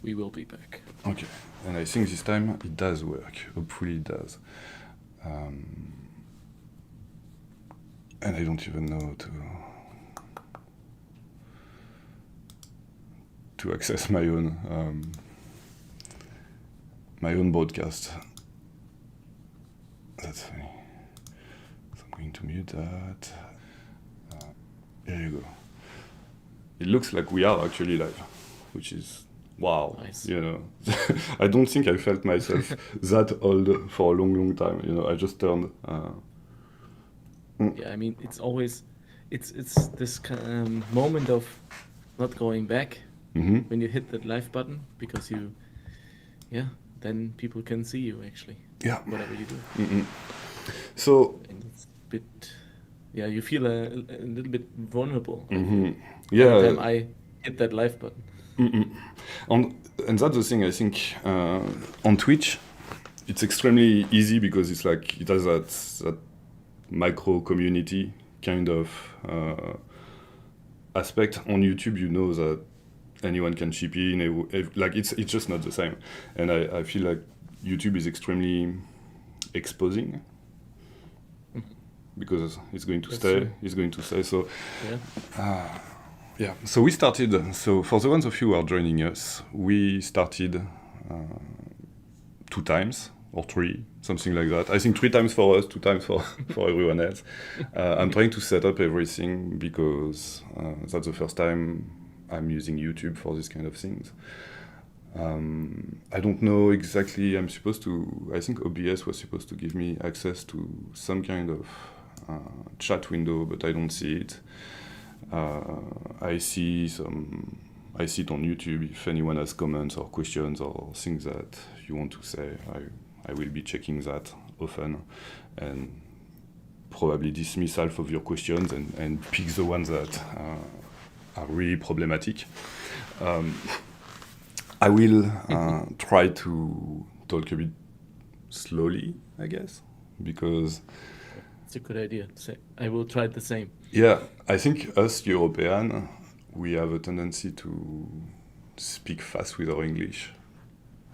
we will be back. Okay, and I think this time it does work. Hopefully it does. And I don't even know to access my own broadcast. That's funny. So I'm going to mute that. Here you go. It looks like we are actually live, which is wow. Nice. You know, I don't think I felt myself that old for a long time. You know, I just turned. Yeah, I mean, it's always, it's this moment of not going back when you hit that live button, because then people can see you actually. Yeah. Whatever you do. So. And it's a bit, you feel a little bit vulnerable. Yeah. Every time I hit that live button. And that's the thing, I think, on Twitch, it's extremely easy because it's like, it has that micro community kind of aspect. On YouTube, you know that anyone can chip in, like it's just not the same. And I feel like YouTube is extremely exposing because it's going to stay. So yeah, so we started, so for the ones of you who are joining us, we started 2 times or 3, something like that. I think 3 times for us, 2 times for everyone else. I'm trying to set up everything because that's the first time I'm using YouTube for this kind of things. I don't know exactly, I think OBS was supposed to give me access to some kind of chat window, but I don't see it. I see it on YouTube. If anyone has comments or questions or things that you want to say, I will be checking that often and probably dismiss half of your questions and pick the ones that are really problematic. I will try to talk a bit slowly, I guess, because it's a good idea. I will try the same. Yeah, I think us Europeans, we have a tendency to speak fast with our English.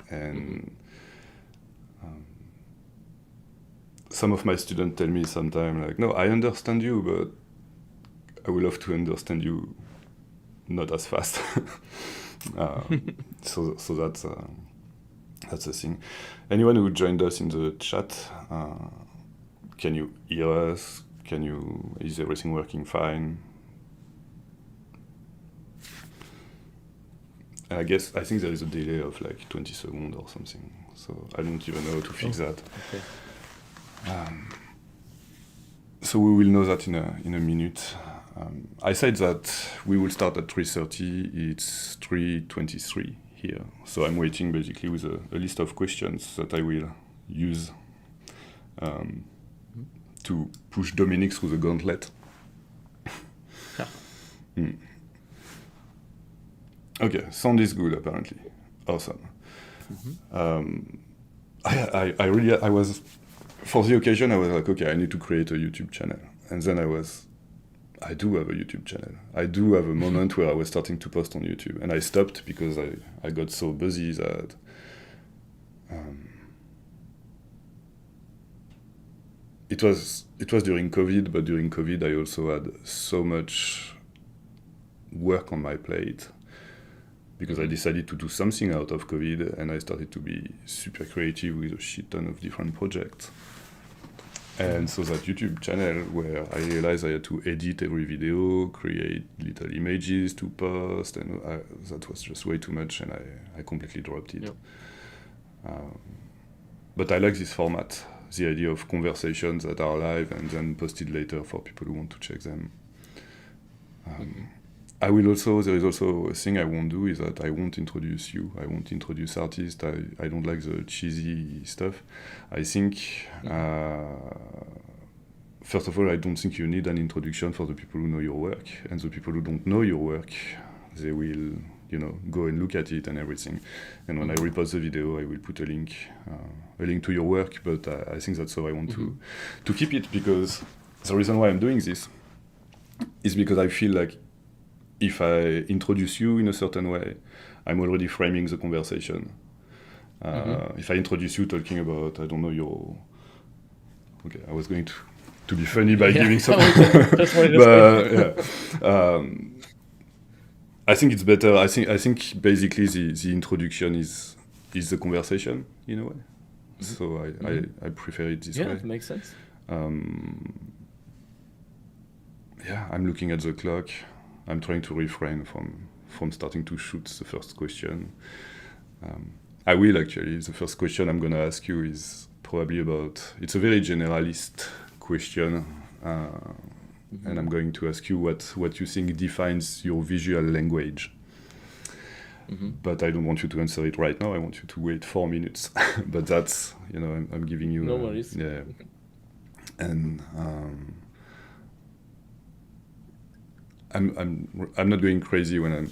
And some of my students tell me sometimes, like, no, I understand you, but I would love to understand you not as fast. So that's a thing. Anyone who joined us in the chat, can you hear us? Is everything working fine? I think there is a delay of like 20 seconds or something, so I don't even know how to fix that. Okay. So we will know that in a minute. I said that we will start at 3:30. It's 3:23 here, so I'm waiting basically with a list of questions that I will use to push Dominik through the gauntlet. Okay, sound is good apparently. Awesome. I was, for the occasion, I was like, okay, I need to create a YouTube channel. And then I do have a YouTube channel. I do have a moment where I was starting to post on YouTube, and I stopped because I got so busy that it was during COVID, but during COVID I also had so much work on my plate because I decided to do something out of COVID, and I started to be super creative with a shit ton of different projects. And so that YouTube channel, where I realized I had to edit every video, create little images to post, and that was just way too much, and I completely dropped it. Yep. But I like this format, the idea of conversations that are live and then posted later for people who want to check them. There is also a thing I won't do, is that I won't introduce you. I won't introduce artists. I don't like the cheesy stuff. I think, first of all, I don't think you need an introduction for the people who know your work. And the people who don't know your work, they will, go and look at it and everything. And when I repost the video, I will put a link to your work. But I think that's how I want to keep it, because the reason why I'm doing this is because I feel like if I introduce you in a certain way, I'm already framing the conversation. If I introduce you talking about, I don't know, your... Okay, I was going to be funny by giving some... That's what it is. But, I think it's better. I think basically the introduction is the conversation, in a way. So I prefer it this way. Yeah, it makes sense. Yeah, I'm looking at the clock. I'm trying to refrain from starting to shoot the first question. I will actually. The first question I'm going to ask you is probably about... It's a very generalist question. And I'm going to ask you what you think defines your visual language. But I don't want you to answer it right now. I want you to wait 4 minutes. But that's, I'm giving you... No worries. Yeah. And I'm not going crazy when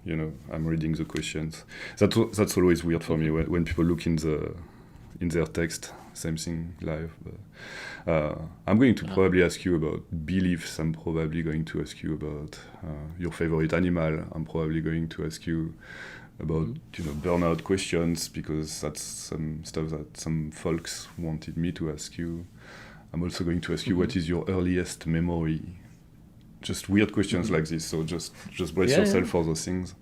I'm reading the questions. That's always weird for me when people look in their text. Same thing live. But, I'm going to probably ask you about beliefs. I'm probably going to ask you about your favorite animal. I'm probably going to ask you about burnout questions, because that's some stuff that some folks wanted me to ask you. I'm also going to ask you what is your earliest memory. Just weird questions like this. So just brace yourself for those things.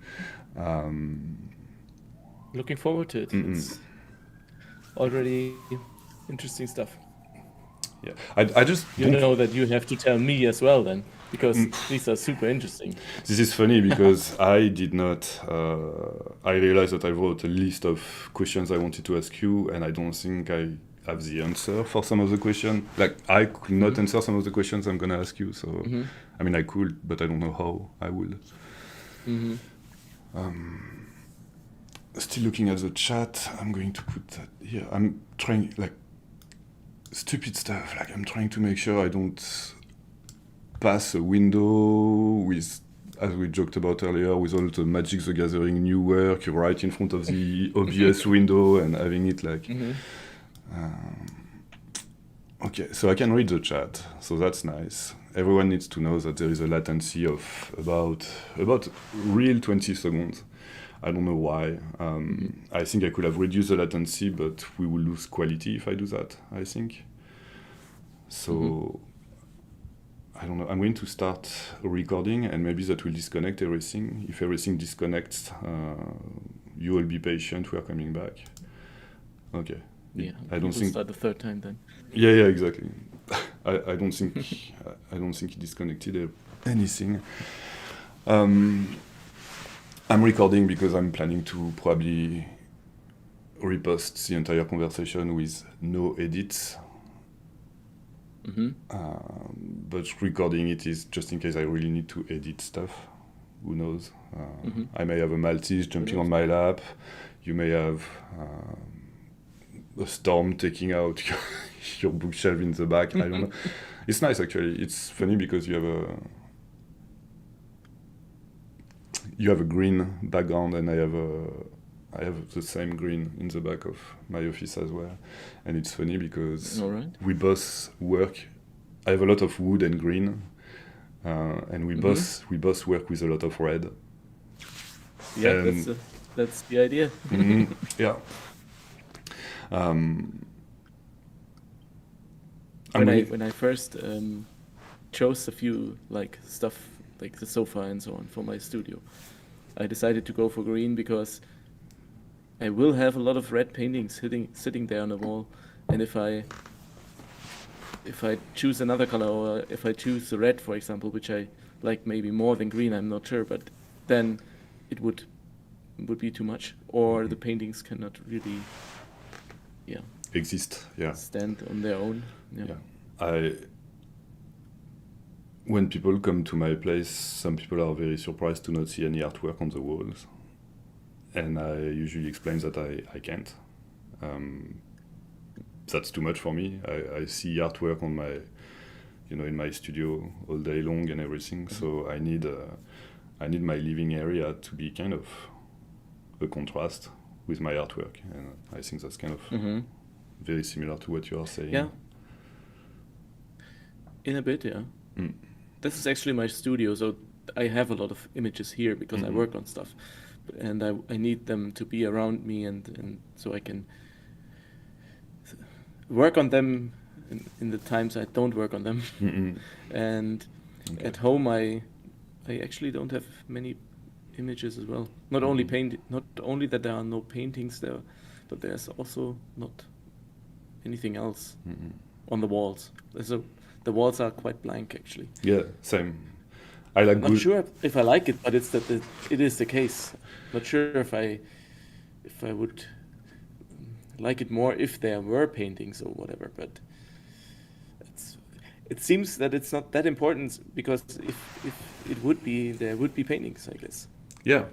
Looking forward to it. It's already interesting stuff. Yeah, I just know that you have to tell me as well then, because these are super interesting. This is funny because I did not. I realized that I wrote a list of questions I wanted to ask you, and I don't think I have the answer for some of the questions. Like, I could not answer some of the questions I'm gonna ask you. So, I mean, I could, but I don't know how I would. Still looking at the chat. I'm going to put that here. I'm trying, like, stupid stuff. Like, I'm trying to make sure I don't pass a window with, as we joked about earlier, with all the Magic the Gathering new work right in front of the obvious window and having it like... Okay, so I can read the chat, so that's nice. Everyone needs to know that there is a latency of about real 20 seconds. I don't know why. I think I could have reduced the latency, but we will lose quality if I do that, I think. So, I don't know. I'm going to start recording, and maybe that will disconnect everything. If everything disconnects, you will be patient. We are coming back. Okay. Yeah, I don't think... start the third time then. Yeah, exactly. I don't think I don't think he disconnected anything. I'm recording because I'm planning to probably repost the entire conversation with no edits. But recording it is just in case I really need to edit stuff. Who knows? I may have a Maltese jumping on my lap. You may have a storm taking out your bookshelf in the back. I don't know. It's nice, actually. It's funny because you have a green background, and I have the same green in the back of my office as well. And it's funny because we both work. I have a lot of wood and green, and we both work with a lot of red. Yeah, that's the idea. Yeah. When I first chose a few stuff like the sofa and so on for my studio, I decided to go for green because I will have a lot of red paintings sitting there on the wall, and if I choose another color, or if I choose the red, for example, which I like maybe more than green, I'm not sure, but then it would be too much, or the paintings cannot really exist. Yeah. Stand on their own. Yeah. When people come to my place, some people are very surprised to not see any artwork on the walls, and I usually explain that I can't. That's too much for me. I see artwork on my, in my studio all day long and everything. So I need my living area to be kind of a contrast with my artwork, and I think that's kind of very similar to what you are saying. Yeah. In a bit, yeah. This is actually my studio, so I have a lot of images here because I work on stuff. and I need them to be around me, and so I can work on them in the times I don't work on them. Mm-mm. And Okay. at home, I actually don't have many images as well. Not only that there are no paintings there, but there's also not anything else Mm-mm. on the walls. So the walls are quite blank actually. Yeah, same. I like Not good. sure if I like it, but it's that it is the case. Not sure if I would like it more if there were paintings or whatever, but it seems that it's not that important, because if it would be, there would be paintings, I guess. Yeah.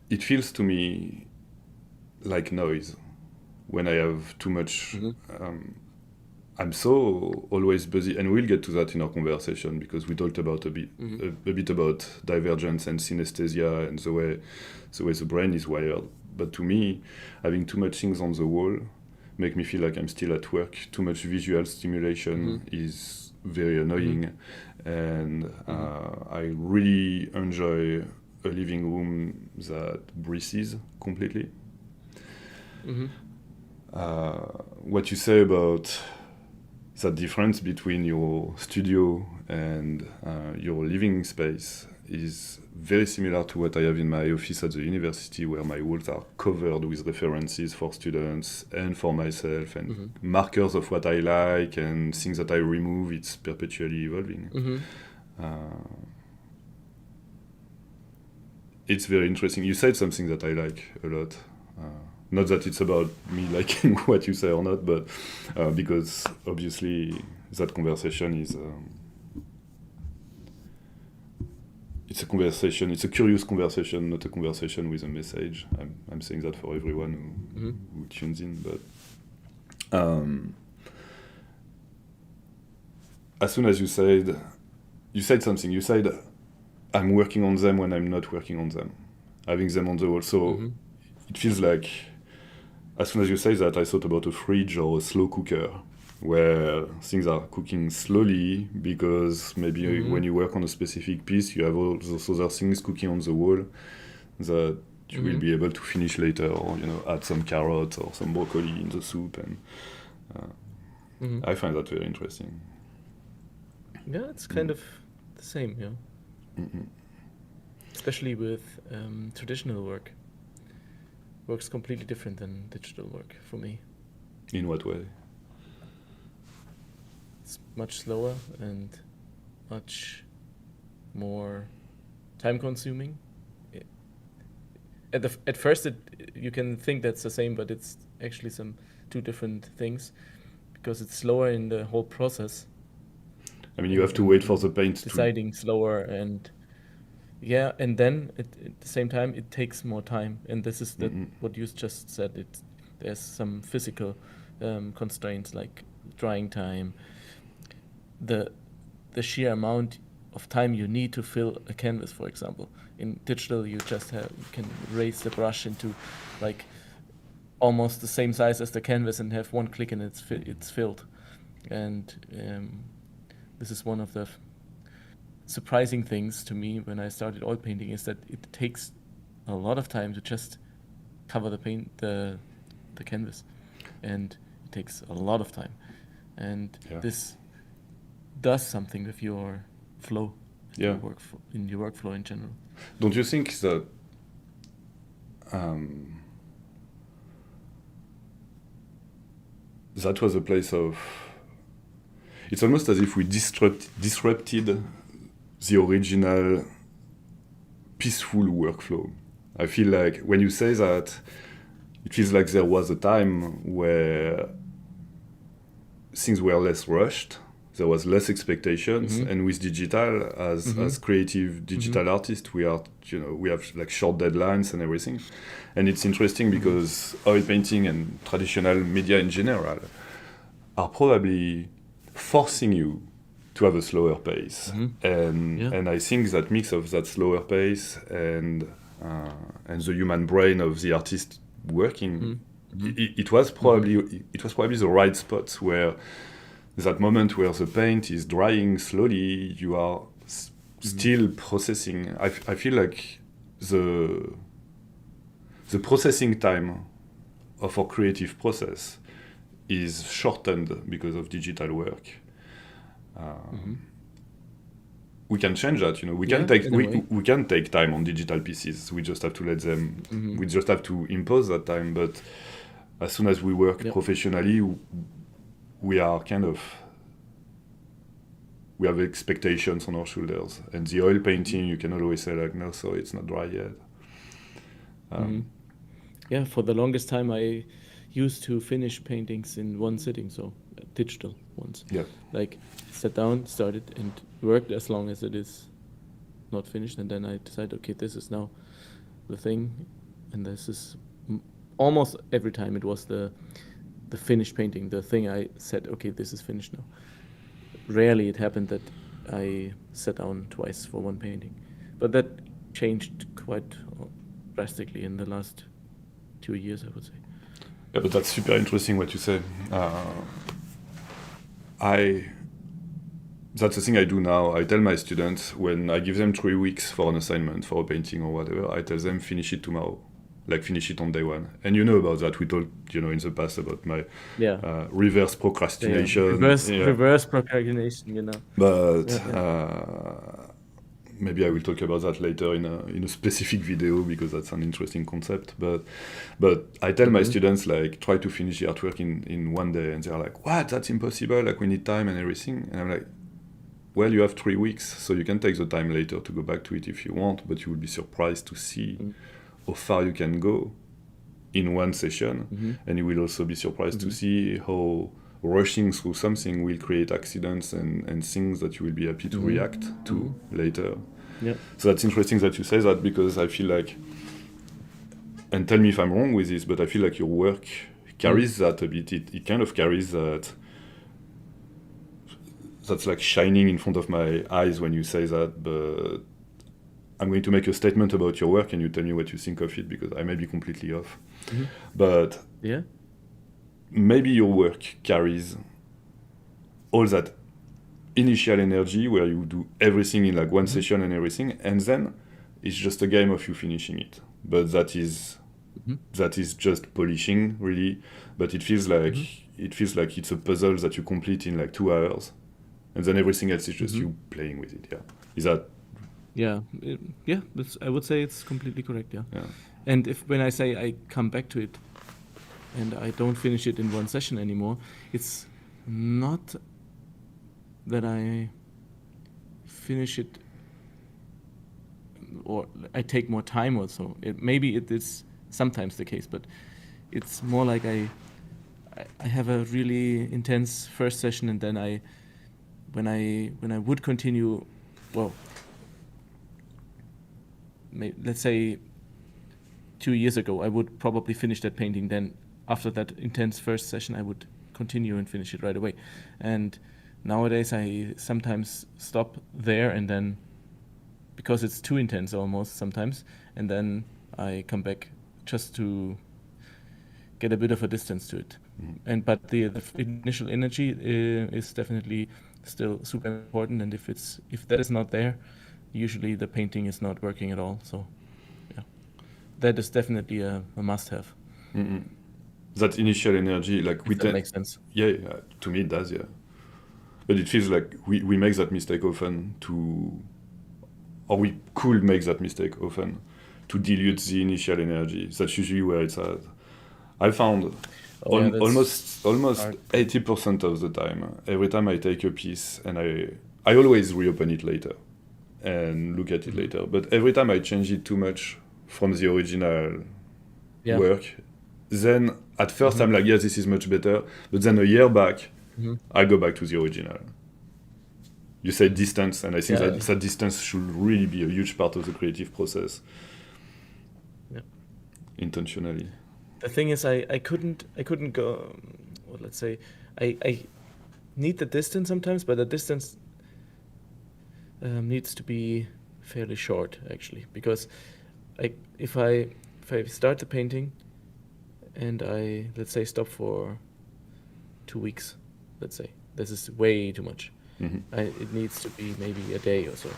It feels to me like noise when I have too much. I'm so always busy, and we'll get to that in our conversation, because we talked about a bit about divergence and synesthesia and the way the brain is wired. But to me, having too much things on the wall make me feel like I'm still at work. Too much visual stimulation is very annoying, and I really enjoy a living room that breathes completely. What you say about that difference between your studio and your living space is very similar to what I have in my office at the university, where my walls are covered with references for students and for myself, and markers of what I like and things that I remove. It's perpetually evolving. It's very interesting. You said something that I like a lot. Not that it's about me liking what you say or not, but because obviously that conversation is it's a conversation. It's a curious conversation, not a conversation with a message. I'm saying that for everyone who tunes in. But as soon as you said something. You said, "I'm working on them when I'm not working on them," having them on the wall. So it feels like, as soon as you say that, I thought about a fridge or a slow cooker, where things are cooking slowly because maybe when you work on a specific piece, you have all those other things cooking on the wall that you will be able to finish later, or add some carrots or some broccoli in the soup, and I find that very interesting. Yeah, it's kind of the same, especially with traditional work. Works completely different than digital work for me. In what way? It's much slower and much more time-consuming. At first, you can think that's the same, but it's actually two different things, because it's slower in the whole process. I mean, you have to wait for the paint deciding slower, and and then at the same time it takes more time, and this is what you just said. There's some physical constraints, like drying time, the sheer amount of time you need to fill a canvas, for example. In digital, you can raise the brush into like almost the same size as the canvas and have one click and it's filled. And this is one of the surprising things to me when I started oil painting, is that it takes a lot of time to just cover the canvas, and it takes a lot of time, and this does something with your flow, in your workflow in general. Don't you think that that was a place of... It's almost as if we disrupted the original peaceful workflow. I feel like when you say that, it feels like there was a time where things were less rushed, there was less expectations, and with digital, as creative digital artists, we have like short deadlines and everything. And it's interesting because oil painting and traditional media in general are probably forcing you to have a slower pace, and I think that mix of that slower pace and the human brain of the artist working, it was probably the right spot, where that moment where the paint is drying slowly, you are still processing. I feel like the processing time of our creative process is shortened because of digital work. We can change that, we can we can take time on digital pieces. We just have to let them. We just have to impose that time. But as soon as we work professionally, we are kind of, we have expectations on our shoulders. And the oil painting, you can always say like, no, sorry, it's not dry yet. Yeah, for the longest time I used to finish paintings in one sitting, so digital ones. Yeah. Like sat down, started, and worked as long as it is not finished, and then I decided, okay, this is now the thing, and this is almost every time it was the finished painting, the thing I said, okay, this is finished now. Rarely it happened that I sat down twice for one painting, but that changed quite drastically in the last 2 years, I would say. Yeah, but that's super interesting what you say. That's the thing I do now. I tell my students, when I give them 3 weeks for an assignment, for a painting or whatever, I tell them finish it tomorrow, like finish it on day one. And you know about that. We talked, in the past about my reverse procrastination. Reverse procrastination, But maybe I will talk about that later in a specific video, because that's an interesting concept. But I tell my students, like, try to finish the artwork in one day, and they're like, what? That's impossible. Like, we need time and everything. And I'm like, well, you have 3 weeks, so you can take the time later to go back to it if you want, but you will be surprised to see how far you can go in one session. And you will also be surprised to see how rushing through something will create accidents and things that you will be happy to react to later. Yeah. So that's interesting that you say that, because I feel like, and tell me if I'm wrong with this, but I feel like your work carries that a bit. It kind of carries that's like shining in front of my eyes when you say that, but I'm going to make a statement about your work and you tell me what you think of it, because I may be completely off. But maybe your work carries all that initial energy where you do everything in like one session and everything, and then it's just a game of you finishing it. But that is just polishing, really. But it feels like it's a puzzle that you complete in like 2 hours, and then everything else is just you playing with it. Yeah, is that? Yeah, I would say it's completely correct. Yeah. And when I say I come back to it, and I don't finish it in one session anymore, it's not that I finish it or I take more time or so. Maybe it is sometimes the case, but it's more like I have a really intense first session, and then when I would continue, well, let's say 2 years ago, I would probably finish that painting. Then after that intense first session, I would continue and finish it right away. And nowadays, I sometimes stop there, and then, because it's too intense almost sometimes, and then I come back just to get a bit of a distance to it. But the initial energy is definitely still super important, and if that is not there, usually the painting is not working at all. So yeah, that is definitely a must-have. That initial energy, like that makes sense. Yeah, to me it does, yeah. But it feels like we make that mistake often or we could make that mistake often, to dilute the initial energy. That's usually where it's at. I found almost 80% of the time, every time I take a piece, and I always reopen it later and look at it later, but every time I change it too much from the original work, then at first I'm like, yes, this is much better, but then a year back, I go back to the original. You said distance, and I think that distance should really be a huge part of the creative process. Yeah. Intentionally. The thing is, I couldn't go. Well, let's say I need the distance sometimes, but the distance needs to be fairly short, actually, because if I start the painting and I, let's say, stop for 2 weeks, let's say, this is way too much. It needs to be maybe a day or so,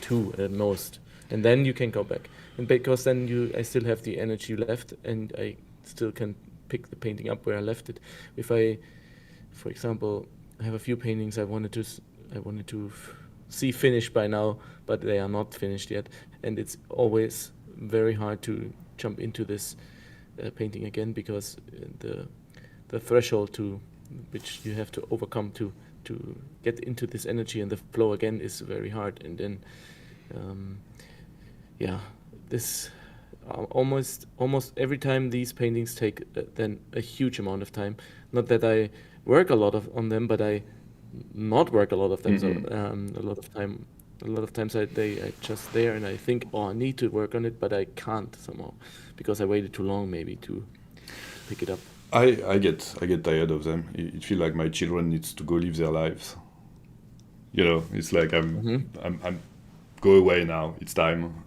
2 at most, and then you can go back. And because then I still have the energy left, and I still can pick the painting up where I left it. If I, for example, I have a few paintings I wanted to see finished by now, but they are not finished yet, and it's always very hard to jump into this painting again, because the threshold to which you have to overcome to get into this energy and the flow again is very hard. And then this almost every time these paintings take then a huge amount of time. Not that I work a lot on them, but I not work a lot of them. So a lot of times I just there and I think, I need to work on it, but I can't somehow because I waited too long maybe to pick it up. I get tired of them. It feels like my children needs to go live their lives. It's like I'm go away now. It's time,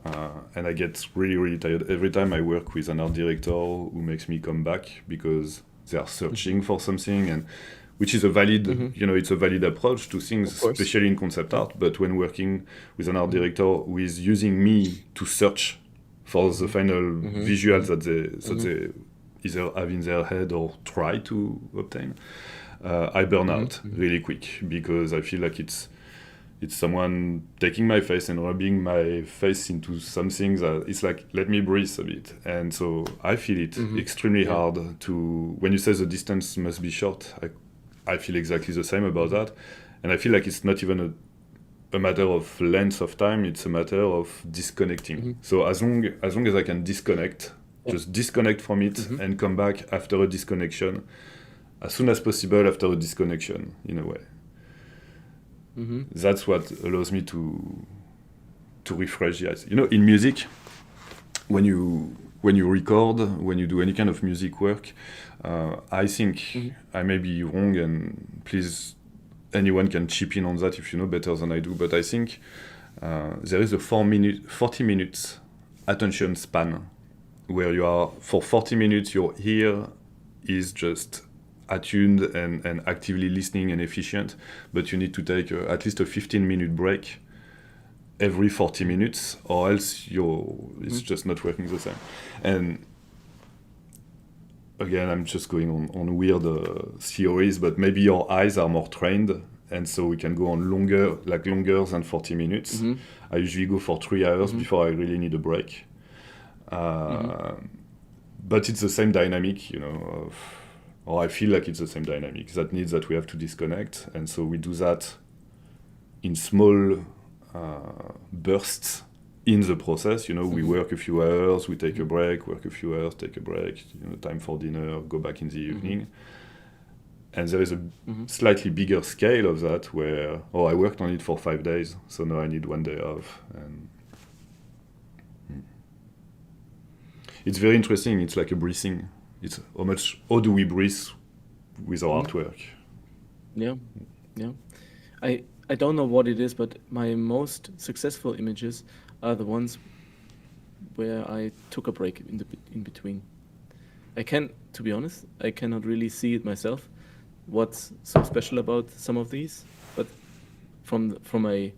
and I get really, really tired every time I work with an art director who makes me come back because they are searching for something, and which is a valid, it's a valid approach to things, especially in concept art. But when working with an art director who is using me to search for the final visuals that they either have in their head or try to obtain, I burn out really quick because I feel like it's someone taking my face and rubbing my face into something that it's like, let me breathe a bit. And so I feel it extremely hard to, when you say the distance must be short, I feel exactly the same about that. And I feel like it's not even a matter of length of time, it's a matter of disconnecting. So as long as I can disconnect, just disconnect from it and come back after a disconnection, as soon as possible after a disconnection, in a way. That's what allows me to refresh the eyes. In music, when you record, when you do any kind of music work, I think I may be wrong, and please, anyone can chip in on that if you know better than I do, but I think there is a 40 minutes attention span where you are, for 40 minutes, your ear is just attuned and actively listening and efficient, but you need to take at least a 15-minute break every 40 minutes, or else it's just not working the same. And again, I'm just going on weird theories, but maybe your eyes are more trained, and so we can go on longer than 40 minutes. I usually go for 3 hours before I really need a break. But it's the same dynamic, or I feel like it's the same dynamic that needs that we have to disconnect, and so we do that in small bursts in the process. We work a few hours, we take a break, work a few hours, take a break, time for dinner, go back in the evening. And there is a slightly bigger scale of that where, I worked on it for 5 days, so now I need 1 day off. And it's very interesting. It's like a breathing. It's how do we breathe with our artwork? Yeah. I don't know what it is, but my most successful images are the ones where I took a break in between. To be honest, I cannot really see it myself. What's so special about some of these? But from a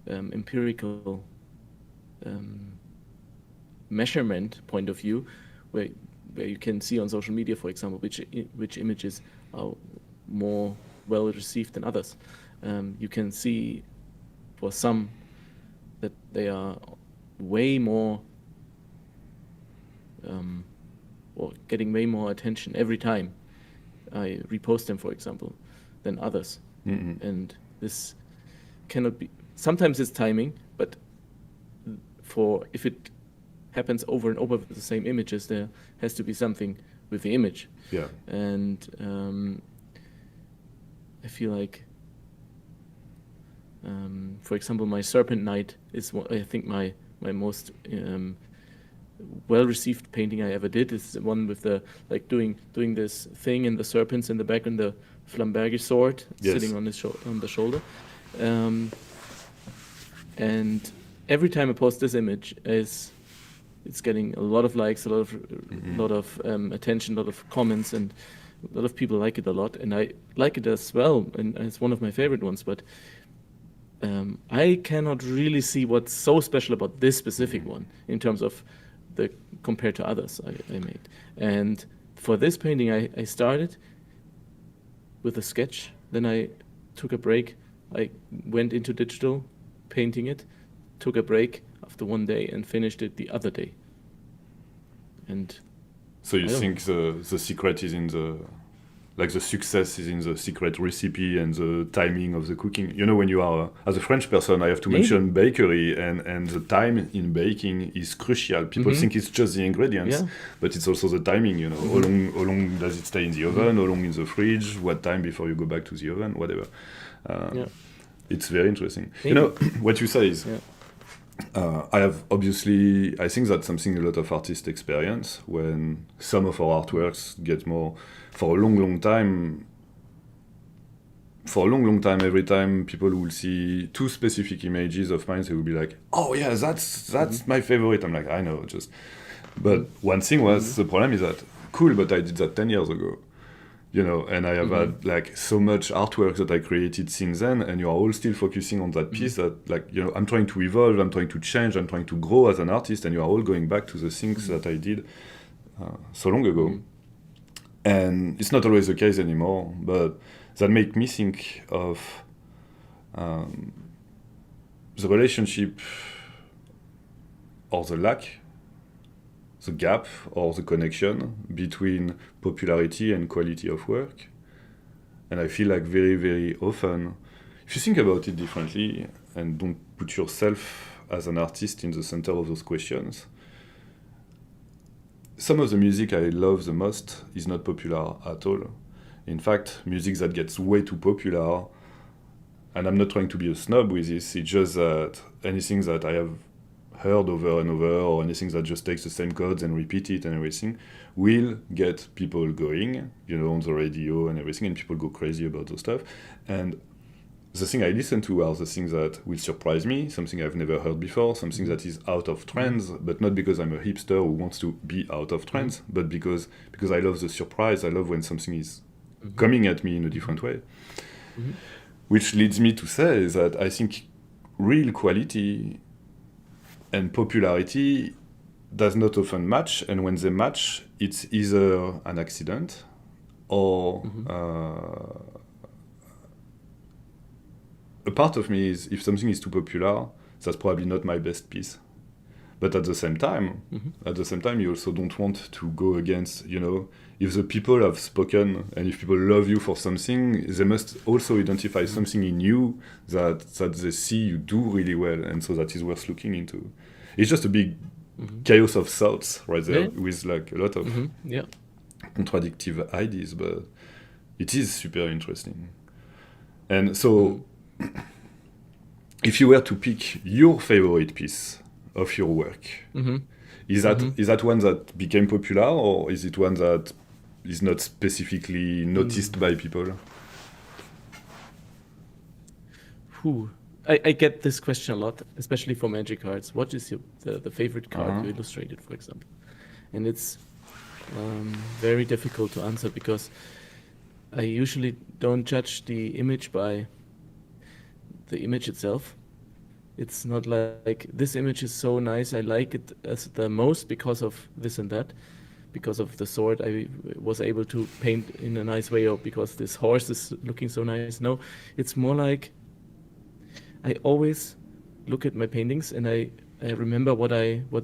empirical measurement point of view, where you can see on social media, for example, which images are more well received than others. You can see for some that they are way more or getting way more attention every time I repost them, for example, than others. And this cannot be. Sometimes it's timing, but if it happens over and over with the same images, there has to be something with the image. Yeah. And I feel like, for example, my Serpent Knight is I think my most well-received painting I ever did. Is the one with the doing this thing and the serpents in the back and the Flamberge sword sitting on the shoulder. And every time I post this image, it's getting a lot of likes, a lot of attention, a lot of comments, and A lot of people like it a lot, and I like it as well, and it's one of my favorite ones. But I cannot really see what's so special about this specific one in terms of the compared to others I made. And for this painting, I started with a sketch, then I took a break. I went into digital, painting it, took a break after one day, and finished it the other day. And So you I don't think the secret is in the, like the success is in the secret recipe and the timing of the cooking? You know, when you are, as a French person, I have to Maybe. mention bakery, and the time in baking is crucial. People think it's just the ingredients, Yeah. but it's also the timing, you know. How long does it stay in the oven? How long in the fridge? What time before you go back to the oven? Whatever. Yeah. It's very interesting. Maybe. You know, what you say is, Yeah. I think that's something a lot of artists experience when some of our artworks get more, for a long time, every time people will see two specific images of mine, they will be like, oh yeah, that's my favorite. I'm like, I know, but one thing was, the problem is that, cool, but I did that 10 years ago. You know, and I have had like so much artwork that I created since then, and you are all still focusing on that piece that, like, you know, I'm trying to evolve, I'm trying to change, I'm trying to grow as an artist, and you are all going back to the things that I did so long ago. And it's not always the case anymore, but that make me think of the relationship or the lack, the gap or the connection between popularity and quality of work. And I feel like very, very often, if you think about it differently and don't put yourself as an artist in the center of those questions, some of the music I love the most is not popular at all. In fact, music that gets way too popular, and I'm not trying to be a snob with this, it's just that anything that I have heard over and over, or anything that just takes the same codes and repeat it and everything, will get people going, you know, on the radio and everything, and people go crazy about those stuff. And the thing I listen to are the things that will surprise me, something I've never heard before, something that is out of trends, but not because I'm a hipster who wants to be out of trends, but because I love the surprise. I love when something is coming at me in a different way. Which leads me to say that I think real quality and popularity does not often match, and when they match, it's either an accident or a part of me is, if something is too popular, that's probably not my best piece. But at the same time, you also don't want to go against, you know, if the people have spoken and if people love you for something, they must also identify something in you that they see you do really well, and so that is worth looking into. It's just a big chaos of thoughts right there, with like a lot of contradictive ideas, but it is super interesting. And so, if you were to pick your favorite piece of your work, is that one that became popular, or is it one that is not specifically noticed by people? I get this question a lot, especially for magic cards. What is the favorite card you illustrated, for example? And it's very difficult to answer, because I usually don't judge the image by the image itself. It's not like this image is so nice, I like it as the most because of this and that, because of the sword I was able to paint in a nice way, or because this horse is looking so nice. No, it's more like I always look at my paintings and I remember what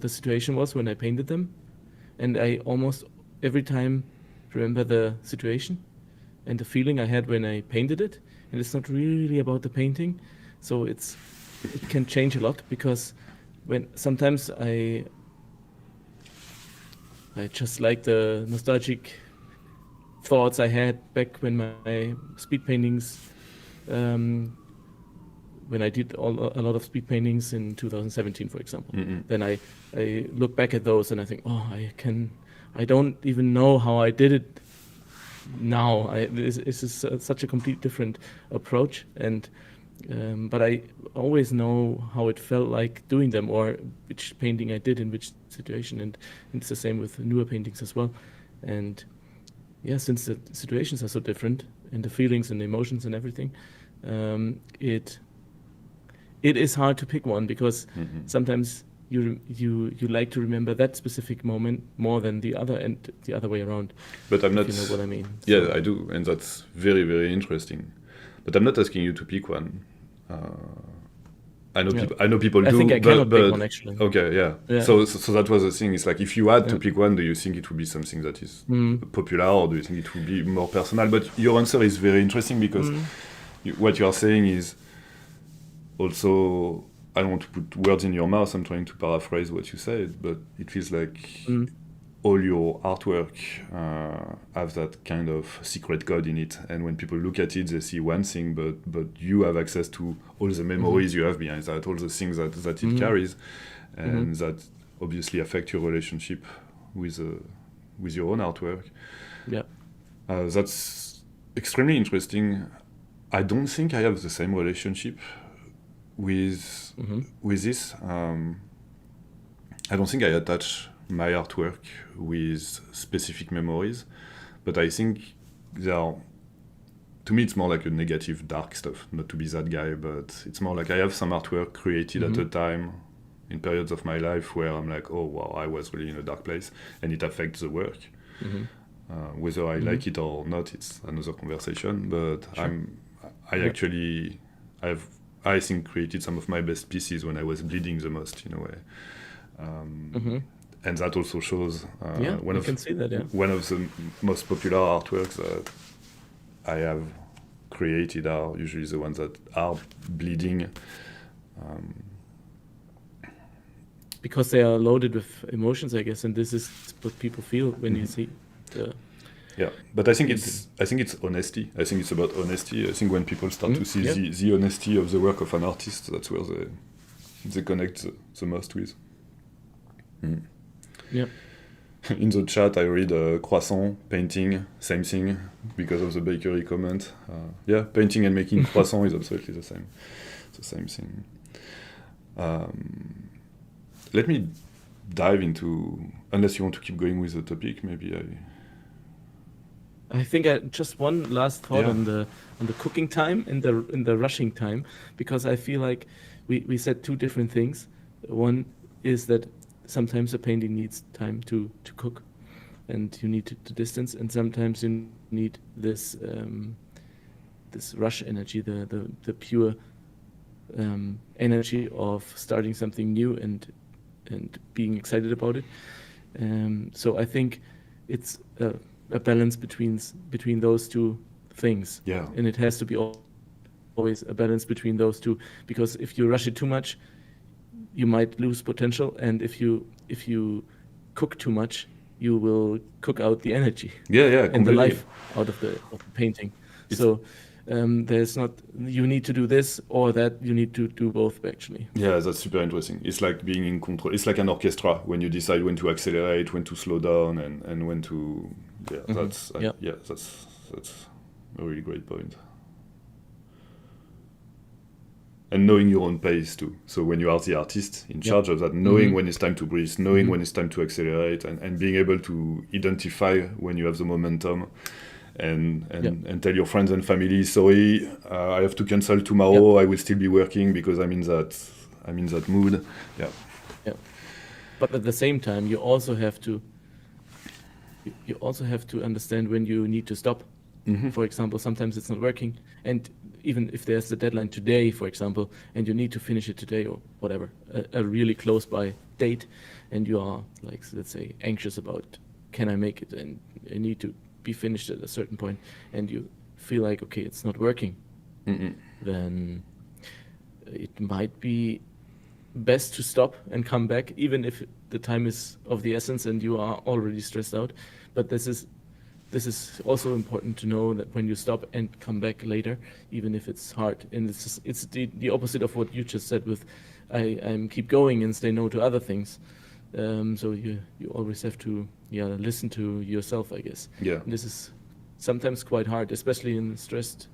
the situation was when I painted them, and I almost every time remember the situation and the feeling I had when I painted it. And it's not really about the painting, so it can change a lot, because when sometimes I just like the nostalgic thoughts I had back when my speed paintings, when I did a lot of speed paintings in 2017, for example. Then I look back at those and I think, oh, I don't even know how I did it now. This is such a complete different approach, and but I always know how it felt like doing them, or which painting I did in which situation, and it's the same with newer paintings as well. And since the situations are so different and the feelings and the emotions and everything, it is hard to pick one, because sometimes you like to remember that specific moment more than the other, and the other way around. But I'm not. You know what I mean? Yeah, I do, and that's very, very interesting. But I'm not asking you to pick one. I know people do. I think I cannot pick one, actually. Okay, yeah. So that was the thing. It's like, if you had to pick one, do you think it would be something that is popular, or do you think it would be more personal? But your answer is very interesting, because what you are saying is also, I don't want to put words in your mouth, I'm trying to paraphrase what you said, but it feels like all your artwork have that kind of secret code in it, and when people look at it, they see one thing, but you have access to all the memories you have behind that, all the things that it carries, and that obviously affect your relationship with your own artwork. Yeah, that's extremely interesting. I don't think I have the same relationship with this. I don't think I attach my artwork with specific memories, but I think to me, it's more like a negative, dark stuff. Not to be that guy, but it's more like I have some artwork created at a time, in periods of my life, where I'm like, oh wow, I was really in a dark place, and it affects the work. Whether I like it or not, it's another conversation. But I think created some of my best pieces when I was bleeding the most, in a way. And that also shows one of the most popular artworks that I have created are usually the ones that are bleeding. Because they are loaded with emotions, I guess, and this is what people feel when you see the... Yeah, but I think it's honesty. I think it's about honesty. I think when people start to see the honesty of the work of an artist, that's where they connect the most with. Yeah. In the chat, I read croissant, painting, same thing, because of the bakery comment. Painting and making croissant is absolutely the same. It's the same thing. Let me dive into, unless you want to keep going with the topic, maybe I think just one last thought on the cooking time and the rushing time, because I feel like we said two different things. One is that sometimes a painting needs time to cook, and you need to distance, and sometimes you need this rush energy, the pure energy of starting something new and being excited about it. So I think it's a balance between those two things. Yeah. And it has to be always a balance between those two, because if you rush it too much, you might lose potential, and if you cook too much, you will cook out the energy and the life out of the painting. So there's not, you need to do this or that, you need to do both, actually. Yeah, that's super interesting. It's like being in control. It's like an orchestra, when you decide when to accelerate, when to slow down, and when to that's a really great point. And knowing your own pace too. So when you are the artist in charge of that, knowing when it's time to breathe, knowing when it's time to accelerate, and being able to identify when you have the momentum, and tell your friends and family, sorry, I have to cancel tomorrow. I will still be working because I'm in that mood. Yeah. But at the same time, you also have to understand when you need to stop. For example, sometimes it's not working, and even if there's a deadline today, for example, and you need to finish it today or whatever, a really close by date, and you are, like, let's say, anxious about, can I make it, and I need to be finished at a certain point, and you feel like, okay, it's not working, then it might be best to stop and come back, even if the time is of the essence and you are already stressed out. But this is also important to know, that when you stop and come back later, even if it's hard, and it's the opposite of what you just said with I'm keep going and say no to other things. So you always have to listen to yourself, I guess. Yeah. And this is sometimes quite hard, especially in stressed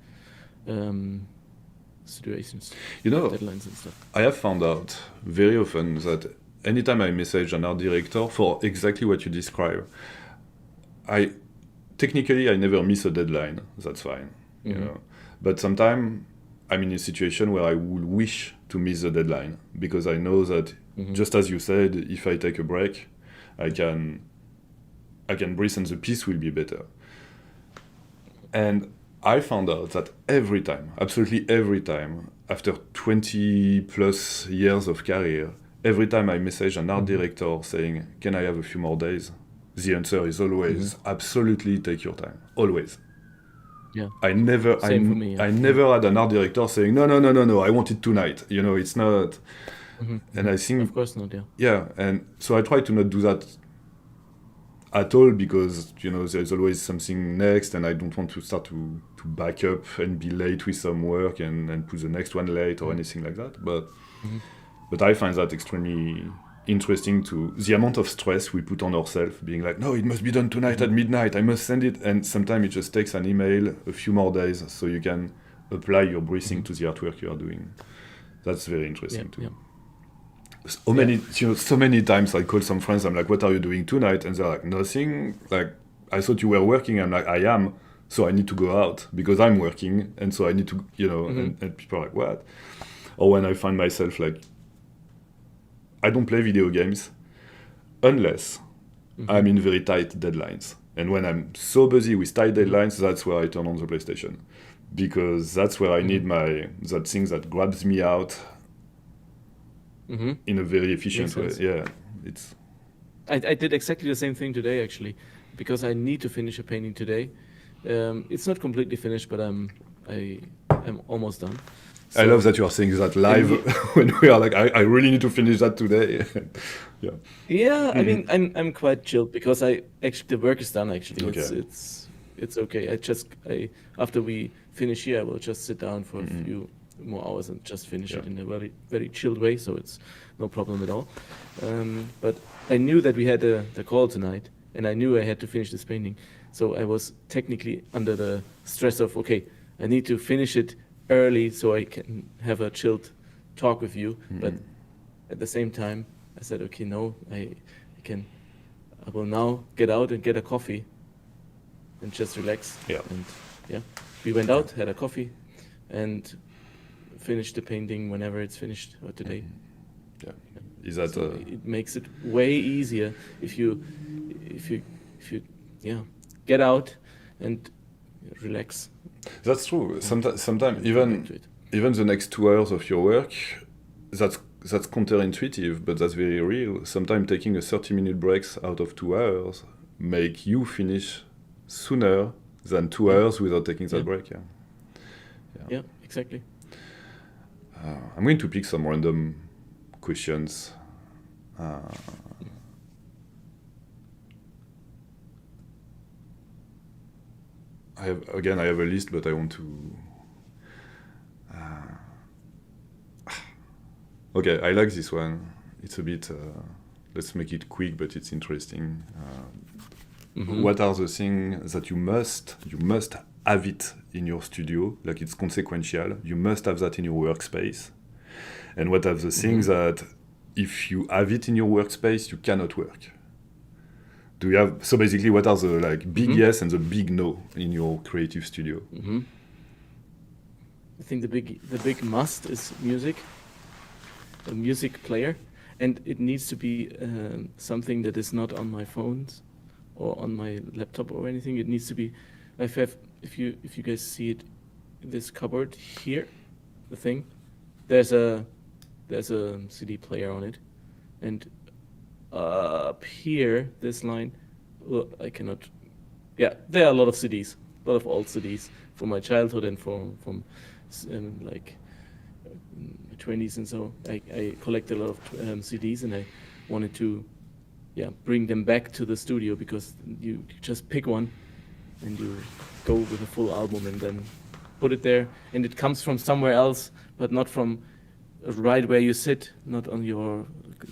situations, deadlines and stuff. I have found out very often that anytime I message an art director for exactly what you describe, I technically I never miss a deadline. That's fine, you know. But sometimes I'm in a situation where I would wish to miss the deadline because I know that, just as you said, if I take a break, I can breathe and the piece will be better. And I found out that every time, absolutely every time, after 20 plus years of career, every time I message an art director saying, can I have a few more days? The answer is always, absolutely take your time, always. Yeah. I never had an art director saying, no, I want it tonight. You know, it's not. And I think, of course not, yeah. Yeah, and so I try to not do that at all because, you know, there's always something next and I don't want to start to back up and be late with some work and put the next one late or anything like that. But I find that extremely interesting, to the amount of stress we put on ourselves, being like, no, it must be done tonight at midnight, I must send it. And sometimes it just takes an email, a few more days, so you can apply your breathing to the artwork you are doing. That's very interesting too. So many times I call some friends, I'm like, what are you doing tonight? And they're like, nothing. Like, I thought you were working. I'm like, I am. So I need to go out because I'm working. And so I need to, you know, and people are like, what? Or when I find myself like, I don't play video games unless I'm in very tight deadlines. And when I'm so busy with tight deadlines, that's where I turn on the PlayStation. Because that's where I need that thing that grabs me out in a very efficient way. Yeah, it's. I did exactly the same thing today, actually, because I need to finish a painting today. It's not completely finished, but I'm almost done. So, I love that you are saying that live when we are like, I really need to finish that today. Yeah, I mean, I'm quite chilled because the work is done. Actually, Okay. it's okay. After we finish here, I will just sit down for a few more hours and just finish it in a very, very chilled way, so it's no problem at all. But I knew that we had the call tonight, and I knew I had to finish this painting. So I was technically under the stress of, okay, I need to finish it early so I can have a chilled talk with you. But at the same time, I said, okay, no, I will now get out and get a coffee and just relax. Yeah. And we went out, had a coffee, and finished the painting whenever it's finished, or today. Yeah. Is that So it makes it way easier if you get out and relax. That's true. Sometimes even the next 2 hours of your work, that's counterintuitive, but that's very real. Sometimes taking a 30-minute breaks out of 2 hours make you finish sooner than 2 hours without taking that break. Yeah, exactly. I'm going to pick some random questions. I have a list, but I want to. Okay, I like this one. It's a bit. Let's make it quick, but it's interesting. What are the things that you must have it in your studio? Like, it's consequential. You must have that in your workspace. And what are the things that, if you have it in your workspace, you cannot work? Do you have, so basically, what are the big yes and the big no in your creative studio? I think the big must is music, a music player, and it needs to be something that is not on my phones or on my laptop or anything. It needs to be. If you guys see it, this cupboard here, the thing, there's a CD player on it, and up here, this line, well, I cannot. Yeah, there are a lot of CDs, a lot of old CDs from my childhood and from my 20s, and so I collect a lot of CDs, and I wanted to, bring them back to the studio, because you just pick one and you go with a full album and then put it there, and it comes from somewhere else, but not from right where you sit, not on your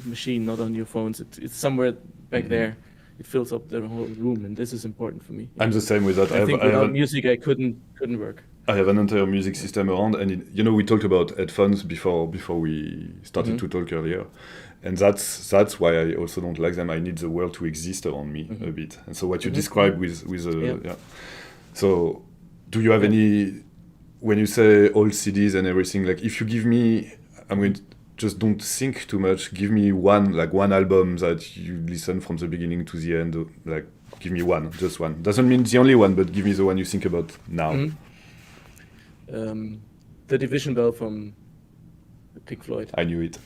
machine, not on your phones. It's somewhere back there. It fills up the whole room, and this is important for me. I'm the same with that. I think without music, I couldn't work. I have an entire music system around, and we talked about headphones before we started to talk earlier, and that's why I also don't like them. I need the world to exist around me a bit, and so what you describe with So, do you have any, when you say old CDs and everything, like if you give me, I'm going to just don't think too much. Give me one album that you listen from the beginning to the end. Like, give me one, just one. Doesn't mean the only one, but give me the one you think about now. The Division Bell from Pink Floyd. I knew it.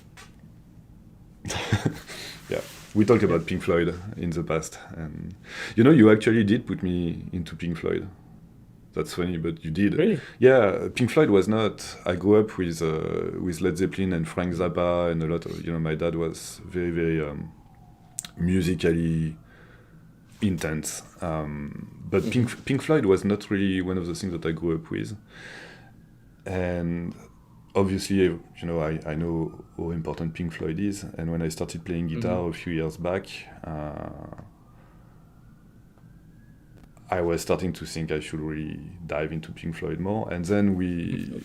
Yeah, we talked about Pink Floyd in the past, and you actually did put me into Pink Floyd. That's funny, but you did. Really? Yeah, Pink Floyd was not. I grew up with Led Zeppelin and Frank Zappa, and a lot of my dad was very, very musically intense. But Pink Floyd was not really one of the things that I grew up with. And obviously, I know how important Pink Floyd is. And when I started playing guitar a few years back, I was starting to think I should really dive into Pink Floyd more. And then we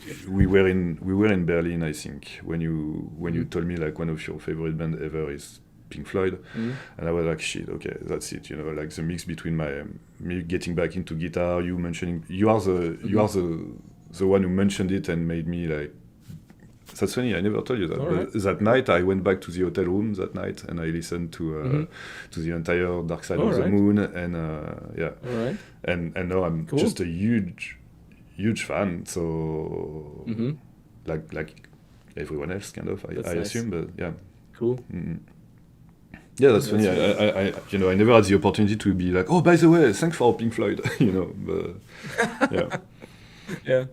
were in Berlin, I think, when you told me like one of your favorite band ever is Pink Floyd, and I was like, shit, okay, that's it. Like the mix between me getting back into guitar, you mentioning you are the one who mentioned it and made me like. That's funny. I never told you that. But that night, I went back to the hotel room that night and I listened to the entire Dark Side of the Moon, and and now I'm just a huge fan. So like everyone else, kind of. I assume, but yeah. Cool. Yeah, that's funny. I never had the opportunity to be like, oh, by the way, thanks for Pink Floyd. But yeah. Yeah.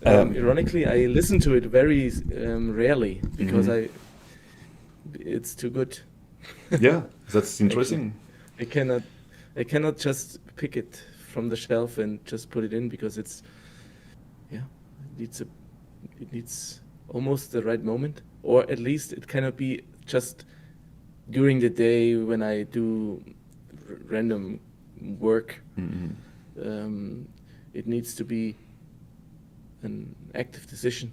Ironically, I listen to it very rarely because it's too good. Yeah, that's interesting. I cannot just pick it from the shelf and just put it in because it needs almost the right moment, or at least it cannot be just during the day when I do random work. It needs to be an active decision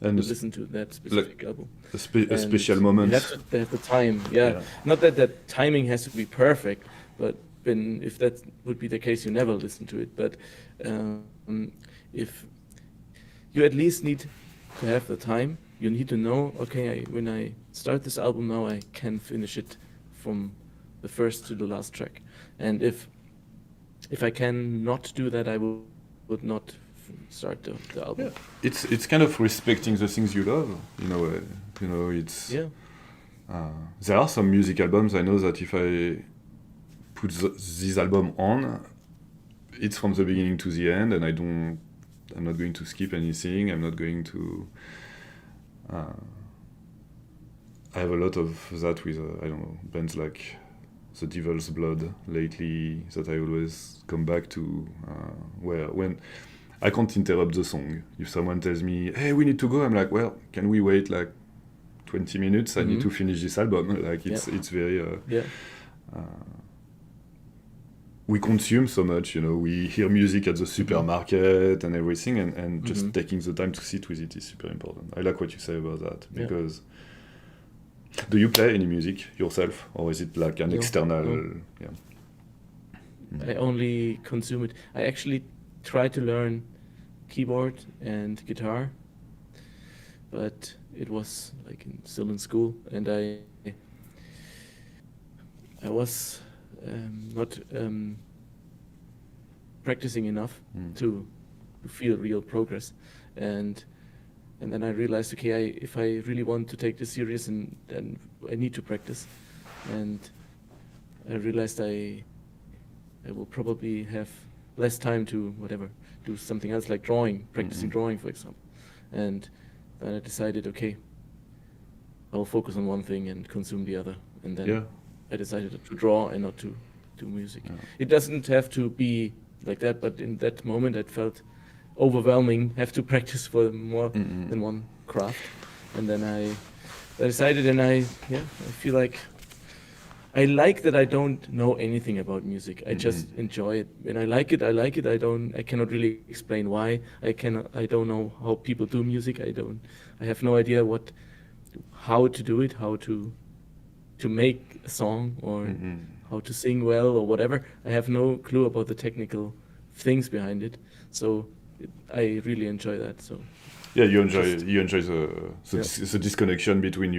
and to listen to that specific album. A special moment. You have to have the time. Yeah. Not that timing has to be perfect, but if that would be the case, you never listen to it. But if you at least need to have the time, you need to know, okay, when I start this album now, I can finish it from the first to the last track. And if I can not do that, I would not start the album. Yeah. It's kind of respecting the things you love in a way. It's there are some music albums I know that if I put this album on, it's from the beginning to the end, and I'm not going to skip anything. I'm not going to. I have a lot of that with I don't know, bands like The Devil's Blood lately that I always come back to, when I can't interrupt the song. If someone tells me, hey, we need to go, I'm like, well, can we wait like 20 minutes? I need to finish this album. Like it's very. We consume so much, we hear music at the supermarket and everything, and just taking the time to sit with it is super important. I like what you say about that, because do you play any music yourself, or is it like an external? No. I only consume it. I actually try to learn keyboard and guitar, but it was like still in school, and I was not practicing enough to feel real progress, and then I realized, okay, if I really want to take this serious, then I need to practice, and I realized I will probably have less time to do something else like practicing drawing, for example, and then I decided, okay, I'll focus on one thing and consume the other, and then I decided to draw and not to do music. It doesn't have to be like that, but in that moment it felt overwhelming, have to practice for more than one craft, and then I decided, and I feel like I like that I don't know anything about music. I just Mhm. enjoy it. When I like it, I like it. I cannot really explain why. I don't know how people do music. I have no idea how to do it, how to make a song or Mhm. how to sing well or whatever. I have no clue about the technical things behind it. So I really enjoy that. So Yeah, just you enjoy yeah, the disconnection between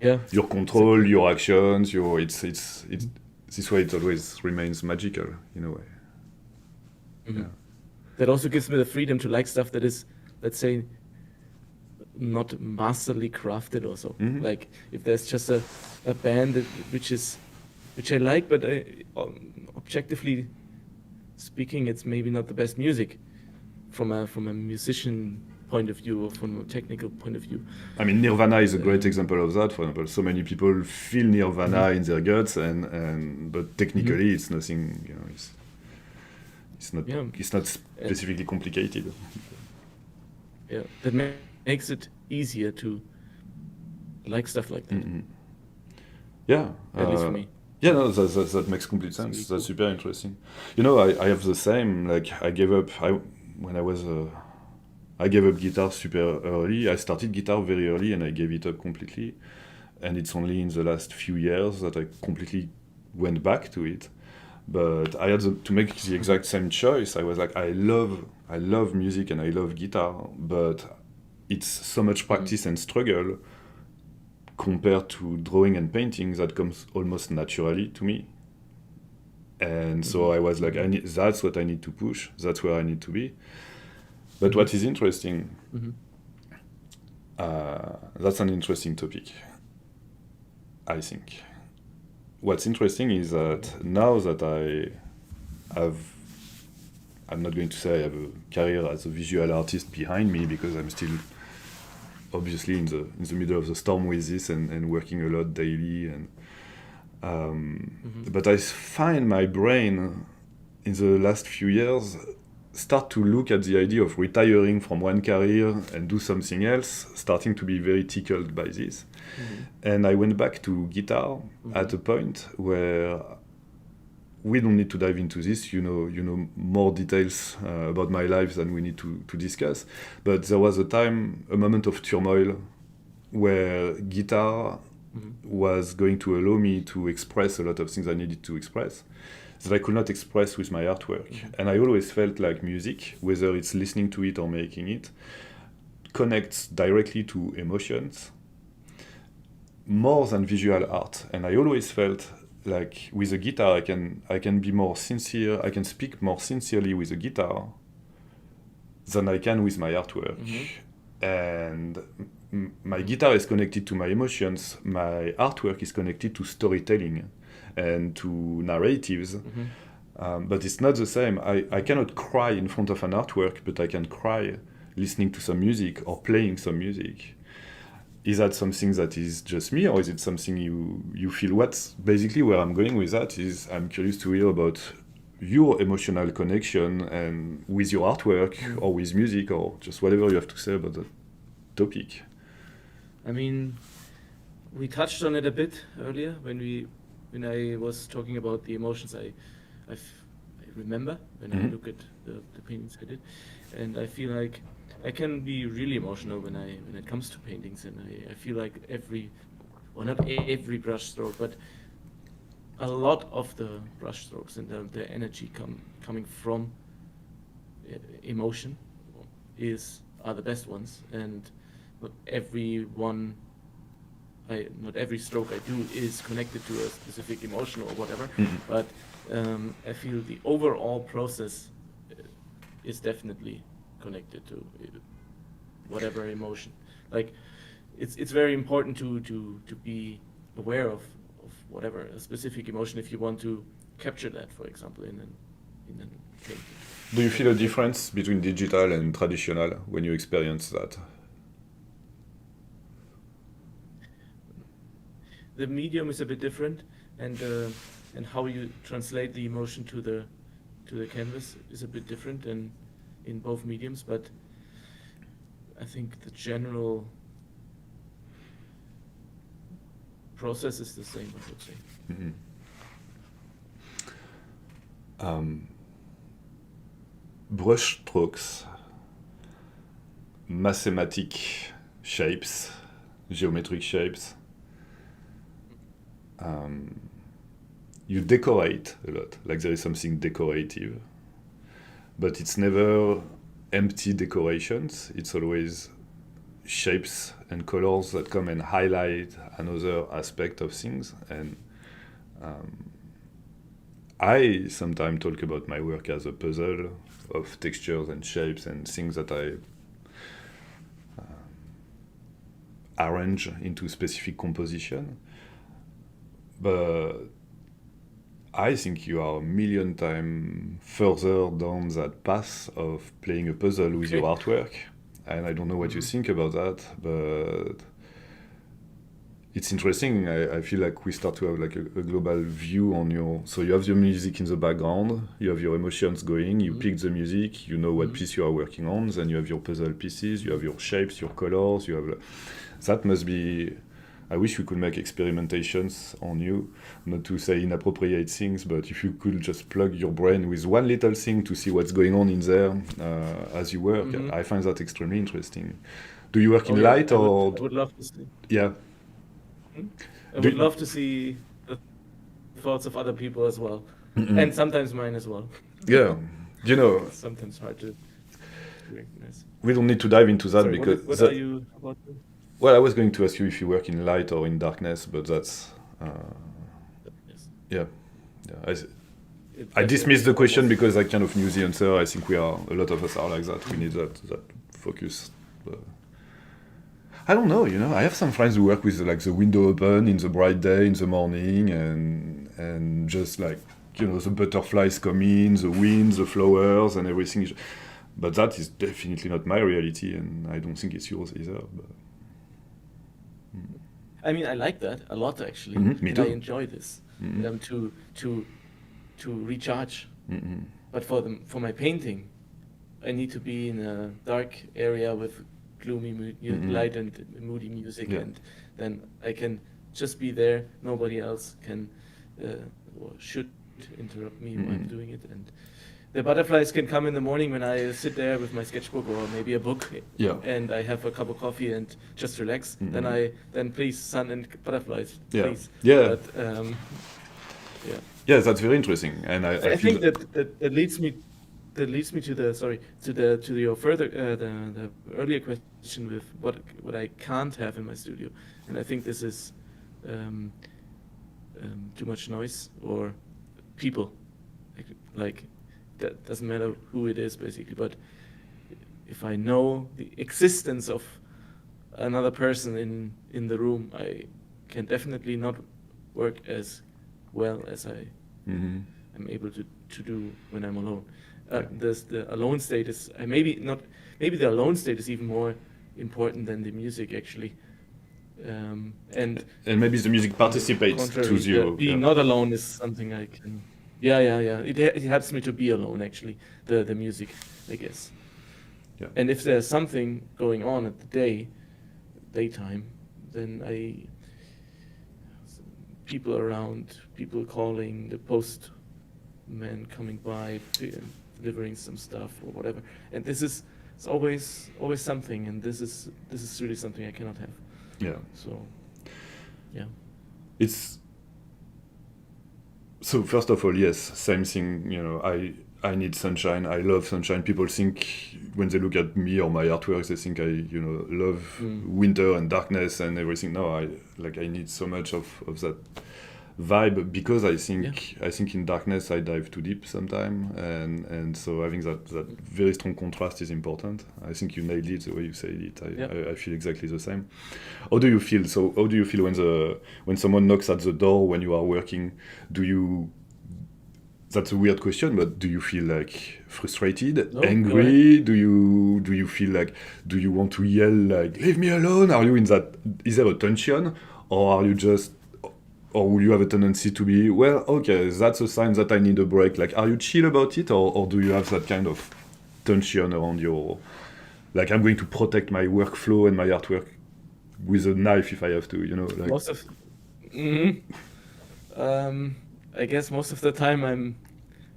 yeah, your control, exactly. your actions, your it's this way it always remains magical in a way. Mhm. Yeah. That also gives me the freedom to like stuff that is, let's say, not masterly crafted or so. Hmm. Like if there's just a band which I like, but objectively speaking, it's maybe not the best music from a musician point of view or from a technical point of view. I mean, Nirvana is a great Um, example of that. For example, so many people feel mhm, Nirvana in their guts, and but mhm, technically, it's nothing. yeah, It's not and specifically complicated. yeah, that makes it easier to like stuff like that. Mm-hmm. Yeah. At least for me. Yeah, So no, that makes complete it's really sense. That's cool. super interesting. I have the same. Like, I gave up. When I was. I gave up guitar super early. I started guitar very early and I gave it up completely. And it's only in the last few years that I completely went back to it. But I had to make the Mhm, exact same choice. I was like, I love music and I love guitar, but it's so much mhm, practice and struggle compared to drawing and painting that comes almost naturally to me. And so mhm, I was like, mhm, that's what I need to push. That's where I need to be. But mhm, what is interesting, mhm, that's an interesting topic, I think. What's interesting is yeah. that now that have, I'm not going to say I have a career as a visual artist behind me because I'm still obviously in the middle of the storm with this and working a lot daily Mhm, but I find my brain in the last few years start to look at the idea of retiring from one career and do something else, starting to be very tickled by this. mhm, And I went back to guitar at mhm, a point where we don't need to dive into this. You know more details about my life than we need to discuss. But there was a moment of turmoil, where guitar mhm, was going to allow me to express a lot of things I needed to express that I could not express with my artwork. mhm, And I always felt like music, whether it's listening to it or making it, connects directly to emotions more than visual art. And I always felt like with a guitar I can be more sincere, I can speak more sincerely with a guitar than I can with my artwork. mhm, And my mhm, guitar is connected to my emotions, my artwork is connected to storytelling and to narratives. mhm, But it's not the same. I cannot cry in front of an artwork, but I can cry listening to some music or playing some music. Is that something that is just me, or is it something you feel? What's basically where I'm going with that is I'm curious to hear about your emotional connection and with your artwork mhm. or with music or just whatever you have to say about the topic. I mean, we touched on it a bit earlier when I was talking about the emotions I remember when I Hmm. look at the paintings I did, and I feel like I can be really emotional when it comes to paintings, and I feel like well, not every brush stroke, but a lot of the brush strokes and the energy coming from emotion are the best ones, and not every one not every stroke I do is connected to a specific emotion or whatever, Hmm. but I feel the overall process uh, is definitely connected to whatever emotion. Like it's very important to be aware of whatever a specific emotion if you want to capture that, for example, in a painting. Do you feel a So I difference between digital and traditional when you experience that? the medium is a bit different, and and how you translate the emotion to the canvas is a bit different in both mediums. But I think the general process is the same, I would say. Mhm. Brush strokes, mathematic shapes, geometric shapes. You decorate a lot, like there is something decorative, but it's never empty decorations. It's always shapes and colors that come and highlight another aspect of things. And I sometimes talk about my work as a puzzle of textures and shapes and things that I arrange into specific composition. But I think you are a million times further down that path of playing a puzzle with your artwork. And I don't know what you think about that, but it's interesting. I feel like we start to have like a global view on your... So you have your music in the background, you have your emotions going, you pick the music, you know what piece you are working on, then you have your puzzle pieces, you have your shapes, your colors, you have... That must be... I wish we could make experimentations on you, not to say inappropriate things, but if you could just plug your brain with one little thing to see what's going on in there as you work, I find that extremely interesting. Do you work in light or... I would love to see. Yeah. I would love to see the thoughts of other people as well, and sometimes mine as well. Yeah, you know... It's sometimes hard to recognize. We don't need to dive into that. Sorry, because... What are you about to... Well, I was going to ask you if you work in light or in darkness, but that's... Yes. Yeah. I dismissed the question because I kind of knew the answer. I think a lot of us are like that. We need that focus. I don't know, I have some friends who work with like the window open in the bright day in the morning and just like, the butterflies come in, the wind, the flowers and everything. But that is definitely not my reality, and I don't think it's yours either. But... I mean, I like that a lot, actually. Me too. I enjoy this to recharge. But for my painting, I need to be in a dark area with gloomy light and moody music, and then I can just be there. Nobody else can or should interrupt me while I'm doing it. And the butterflies can come in the morning when I sit there with my sketchbook or maybe a book, and I have a cup of coffee and just relax. Then please, sun and butterflies, please. Yeah. But, yeah, that's very interesting, and I think that leads me to your further the earlier question with what I can't have in my studio, and I think this is too much noise or people, like that doesn't matter who it is basically, but if I know the existence of another person in the room, I can definitely not work as well as I am able to do when I'm alone. The alone state is maybe the alone state is even more important than the music actually. And maybe the music participates to you. Being not alone is something I can. Yeah. It helps me to be alone actually. The music, I guess. Yeah. And if there's something going on at the daytime, then people around, people calling, the postman coming by, delivering some stuff or whatever, and it's always something, and this is really something I cannot have. Yeah. So, yeah. So first of all, yes, same thing. I need sunshine. I love sunshine. People think when they look at me or my artwork, they think I love winter and darkness and everything. No, I need so much of that vibe, because I think in darkness I dive too deep sometimes, and so having that very strong contrast is important. I think you nailed it the way you said it. I feel exactly the same. How do you feel? So how do you feel when someone knocks at the door when you are working? That's a weird question, but do you feel like frustrated, angry? Do you feel like, do you want to yell like, leave me alone? Are you in that? Is there a tension, or are you just? Or will you have a tendency to be, well, okay, that's a sign that I need a break? Like, are you chill about it, or do you have that kind of tension around your, like, I'm going to protect my workflow and my artwork with a knife if I have to, like... Mhm. I guess most of the time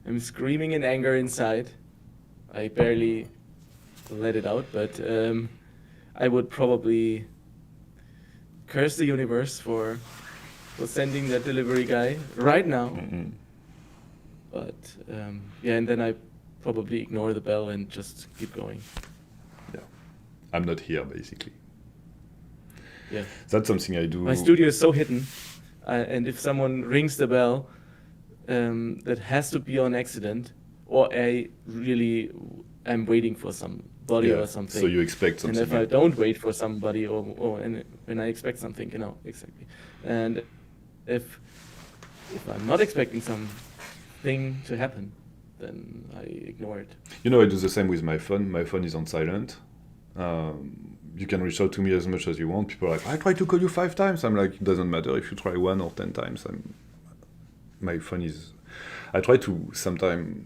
I'm screaming in anger inside. I barely let it out, but I would probably curse the universe for sending that delivery guy right now. Mm-mm. But yeah, and then I probably ignore the bell and just keep going. Yeah, I'm not here basically. Yeah, That's something I do. my studio is so hidden, and if someone rings the bell, that has to be on accident, or I really am waiting for somebody Yeah, or something. so you expect And something. if I don't wait for somebody, or and when I expect something, exactly. And if I'm not expecting something to happen, then I ignore it. You know, I do the same with my phone. My phone is on silent. You can reach out to me as much as you want. People are like, I tried to call you 5 times. I'm like, it doesn't matter if you try 1 or 10 times. My phone is. I try to sometimes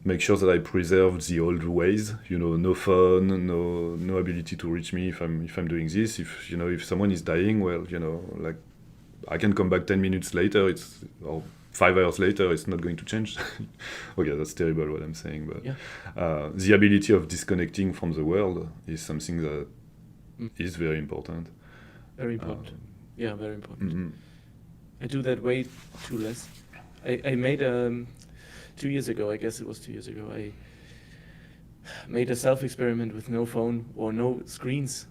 make sure that I preserve the old ways. You know, no phone, no ability to reach me if I'm doing this. If someone is dying, well, like I can come back 10 minutes later. Or 5 hours later. It's not going to change. Okay, that's terrible what I'm saying, but Yeah. the ability of disconnecting from the world is something that is very important. Very important. Yeah, very important. Mm-hmm. I do that way too less. I made 2 years ago, I guess it was 2 years ago, I made a self-experiment with no phone or no screens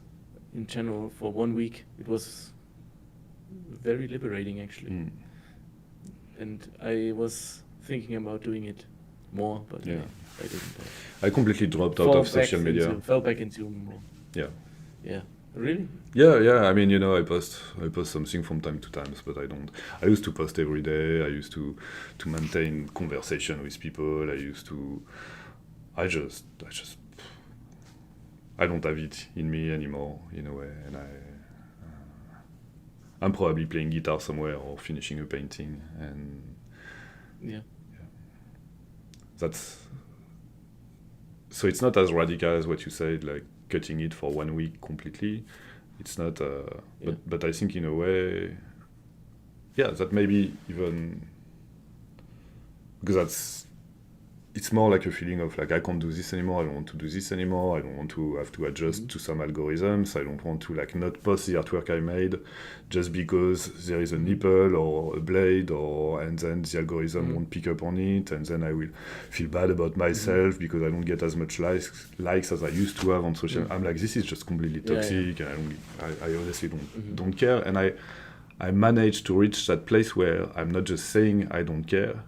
in general for 1 week. It was very liberating, actually. And I was thinking about doing it more, but Yeah. I didn't. I completely dropped out of social media. Fell back into more. Yeah. Yeah. Really? Yeah. I mean, I post something from time to time, but I don't. I used to post every day. I used to maintain conversation with people. I just I don't have it in me anymore in a way, and I'm probably playing guitar somewhere or finishing a painting, and Yeah. So it's not as radical as what you said, like cutting it for 1 week completely. It's not, but I think in a way, that maybe even because it's more like a feeling of like I can't do this anymore. I don't want to do this anymore. I don't want to have to adjust to some algorithms. I don't want to like not post the artwork I made just because there is a nipple or a blade, and then the algorithm won't pick up on it, and then I will feel bad about myself because I don't get as much likes as I used to have on social. I'm like, this is just completely toxic, and I honestly don't care. And I managed to reach that place where I'm not just saying I don't care.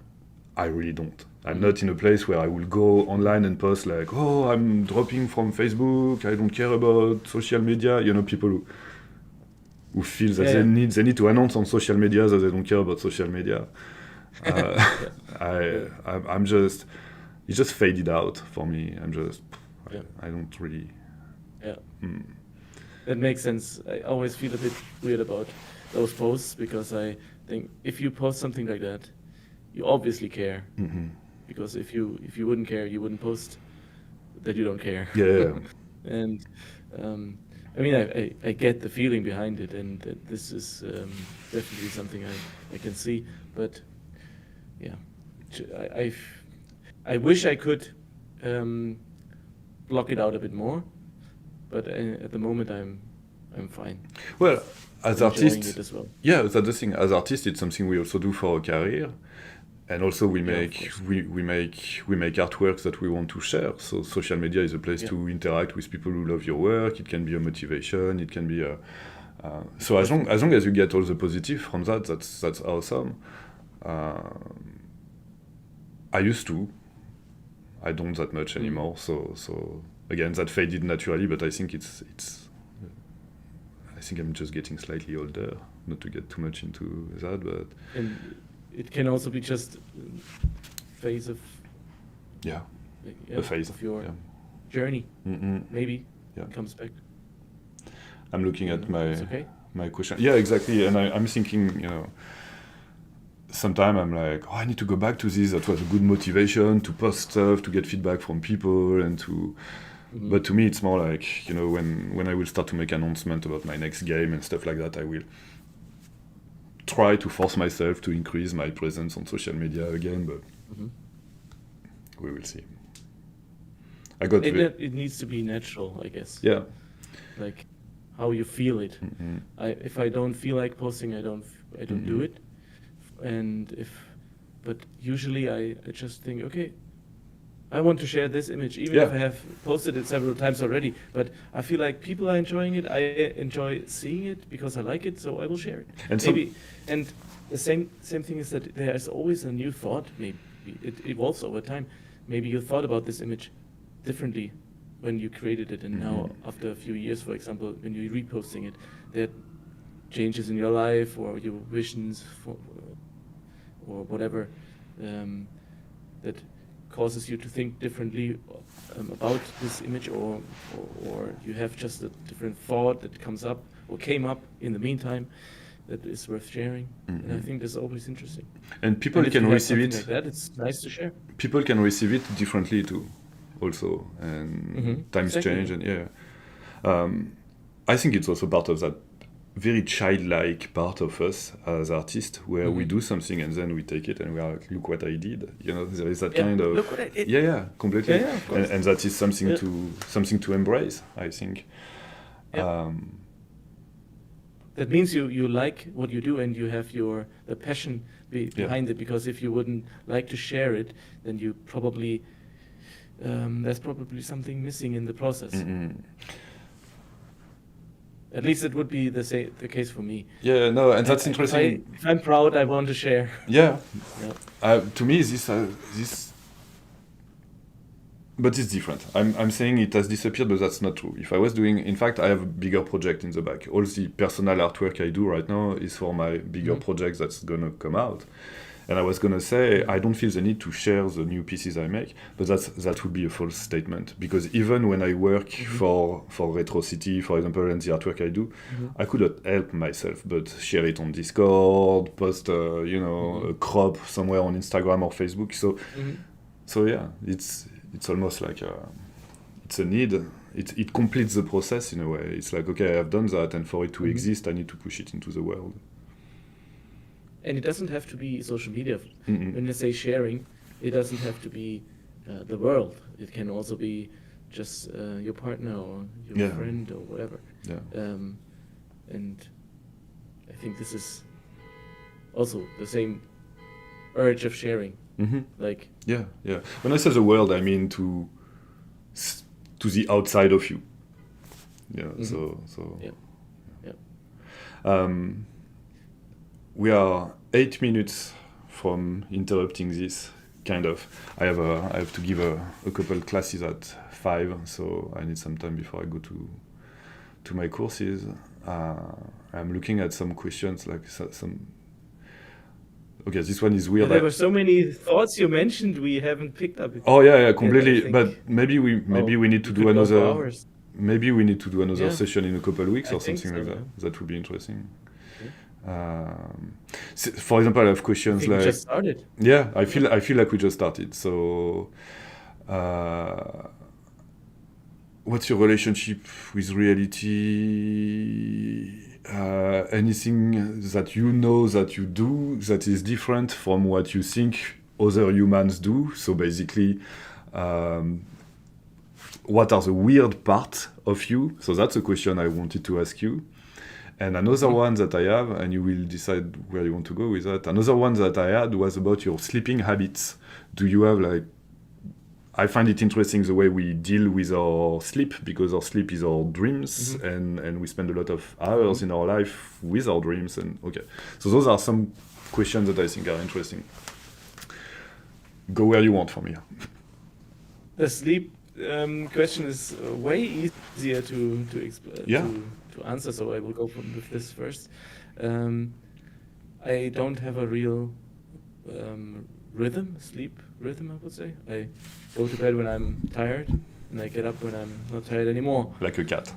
I really don't. I'm not in a place where I will go online and post like, oh, I'm dropping from Facebook, I don't care about social media. People who feel that they need to announce on social media that they don't care about social media. I'm just, it just faded out for me. I don't really. Yeah. That makes sense. I always feel a bit weird about those posts because I think if you post something like that, you obviously care. Mm-hmm. Because if you wouldn't care, you wouldn't post that you don't care. Yeah. And I mean, I get the feeling behind it, and that this is definitely something I can see. But yeah, I wish I could block it out a bit more, but at the moment I'm fine. Well, as Enjoying artists, it as well. yeah, that's the thing. As artists, it's something we also do for our career. And also we make artworks that we want to share. So social media is a place to interact with people who love your work. It can be a motivation. It can be a. So as long as you get all the positive from that, that's awesome. I used to. I don't that much anymore. So again, that faded naturally. But I think I think I'm just getting slightly older. Not to get too much into that, but. And it can also be just a phase of a phase of your journey. Maybe it comes back. I'm looking at my question. Yeah, exactly. And I'm thinking, sometimes I'm like, I need to go back to this. That was a good motivation to post stuff, to get feedback from people, and to. But to me, it's more like when I will start to make announcement about my next game and stuff like that, I will try to force myself to increase my presence on social media again, but we will see. I got It needs to be natural, I guess. yeah. Like how you feel it. If I don't feel like posting, I don't do it. But usually I just think, okay, I want to share this image, even if I have posted it several times already. But I feel like people are enjoying it. I enjoy seeing it because I like it, so I will share it. And the same thing is that there is always a new thought. Maybe it evolves over time. Maybe you thought about this image differently when you created it, and now after a few years, for example, when you're reposting it, there are changes in your life or your visions or whatever that causes you to think differently about this image, or you have just a different thought that comes up or came up in the meantime that is worth sharing. And I think that's always interesting. And people can receive it like that. It's nice to share. People can receive it differently too, also, and times change, and I think it's also part of that very childlike part of us as artists, where we do something and then we take it and we are like, look what I did. You know, there is that kind of look what I did. Completely. Yeah, and that is something to embrace, I think. That means you like what you do and you have the passion behind it, because if you wouldn't like to share it, then you probably there's probably something missing in the process. At least it would be the case for me. Yeah, no, and that's interesting. If I'm proud, I want to share. Yeah. To me, this, but it's different. I'm saying it has disappeared, but that's not true. If I was doing, in fact, I have a bigger project in the back. All the personal artwork I do right now is for my bigger project that's gonna come out. And I was gonna say, I don't feel the need to share the new pieces I make, but that would be a false statement, because even when I work for Retro City, for example, and the artwork I do, I could not help myself but share it on Discord, post a crop somewhere on Instagram or Facebook. So yeah, it's almost like it's a need. It completes the process in a way. It's like, okay, I have done that, and for it to exist, I need to push it into the world. And it doesn't have to be social media. When you say sharing, it doesn't have to be the world. It can also be just your partner or your friend or whatever. And I think this is also the same urge of sharing. Like when I say the world, I mean to the outside of you. We are 8 minutes from interrupting this, kind of. I have to give a couple classes at 5, so I need some time before I go to my courses. I'm looking at some questions, like some. Okay, this one is weird. There were so many thoughts you mentioned we haven't picked up. Oh yeah, completely. But maybe we need to do another. Maybe we need to do another session in a couple of weeks or something like that. That would be interesting. For example, I have questions like. We just started. Yeah, I feel like we just started. So, what's your relationship with reality? Anything that you know that you do that is different from what you think other humans do? So basically, what are the weird parts of you? So that's a question I wanted to ask you. And another one that I have, and you will decide where you want to go with that. Another one that I had was about your sleeping habits. Do you have I find it interesting the way we deal with our sleep, because our sleep is our dreams, and we spend a lot of hours in our life with our dreams. And so those are some questions that I think are interesting. Go where you want from here. The sleep question is way easier to explain. To answer, so I will go with this first. I don't have a real sleep rhythm, I would say. I go to bed when I'm tired, and I get up when I'm not tired anymore. Like a cat.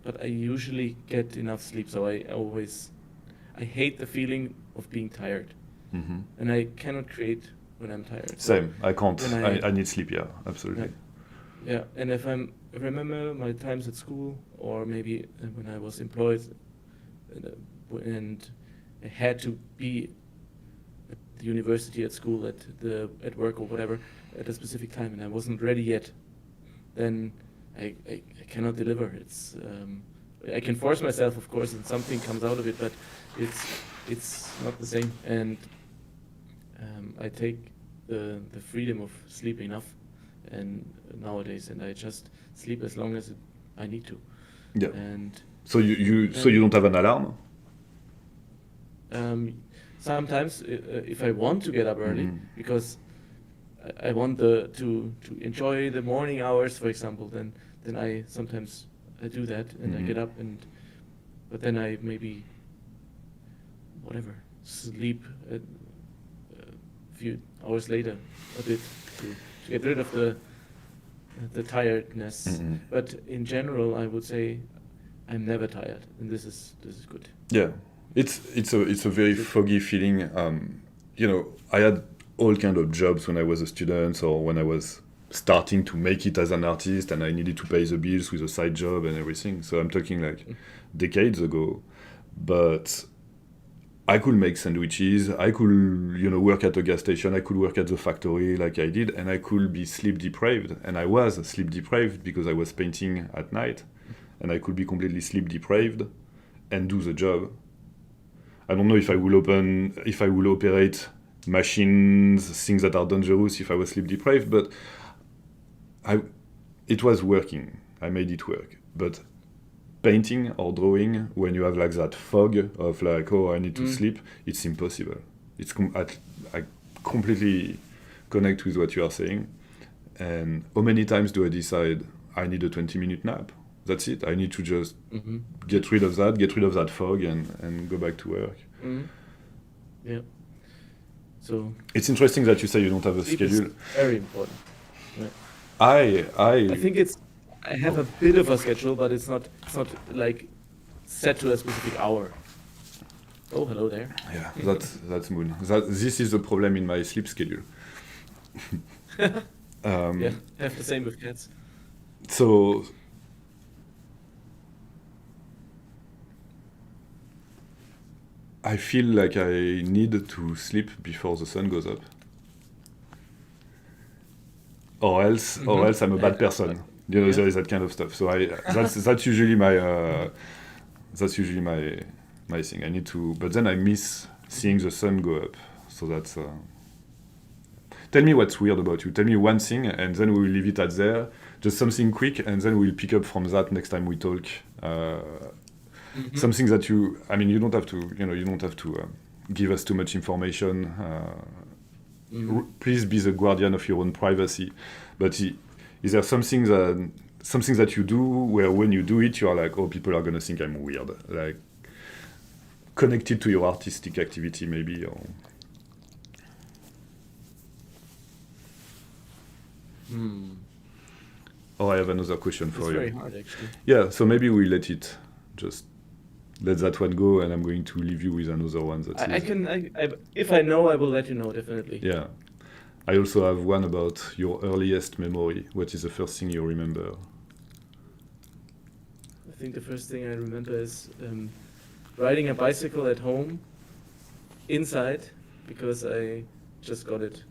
But I usually get enough sleep, so I hate the feeling of being tired. And I cannot create when I'm tired. Same, I can't. I need sleep, absolutely. Yeah, and if remember my times at school, or maybe when I was employed, and I had to be at the university, at school, at work or whatever at a specific time, and I wasn't ready yet. Then I cannot deliver. I can force myself, of course, and something comes out of it, but it's not the same. And I take the freedom of sleep enough, and nowadays, and I just sleep as long as I need to. Yeah. And So you don't have an alarm? sometimes, if I want to get up early, because I want to enjoy the morning hours, for example, then I sometimes I do that, and I get up, but then I maybe whatever sleep a few hours later a bit to get rid of the tiredness. But in general, I would say I'm never tired, and this is good. Yeah, it's a very foggy feeling. I had all kind of jobs when I was a student or when I was starting to make it as an artist, and I needed to pay the bills with a side job and everything. So I'm talking like decades ago, but I could make sandwiches. I could, work at a gas station. I could work at the factory like I did, and I could be sleep deprived. And I was sleep deprived because I was painting at night, and I could be completely sleep deprived and do the job. I don't know if I will operate machines, things that are dangerous if I was sleep deprived, but it was working. I made it work. But painting or drawing, when you have like that fog of like, oh, I need to sleep, it's impossible. I completely connect with what you are saying. And how many times do I decide I need a 20-minute nap? That's it. I need to just get rid of that fog and go back to work. Yeah. So it's interesting that you say you don't have a sleep schedule. is very important. Yeah. I think I have a bit of a schedule, but it's not like set to a specific hour. Oh, hello there. Yeah, that's Moon. This is a problem in my sleep schedule. Yeah, have the same with cats. So I feel like I need to sleep before the sun goes up, or else I'm a bad person. There is that kind of stuff. So that's usually my thing. I need to, but then I miss seeing the sun go up. So that's. Tell me what's weird about you. Tell me one thing, and then we will leave it at there. Just something quick, and then we'll pick up from that next time we talk. Something that you don't have to give us too much information. Please be the guardian of your own privacy. But is there something that you do where when you do it, you are like, oh, people are gonna think I'm weird, like connected to your artistic activity, maybe, or. Oh, I have another question for you. It's very hard, actually. Yeah, so maybe we let that one go, and I'm going to leave you with another one. If I know, I will let you know, definitely. Yeah. I also have one about your earliest memory. What is the first thing you remember? I think the first thing I remember is riding a bicycle at home, inside, because I just got it.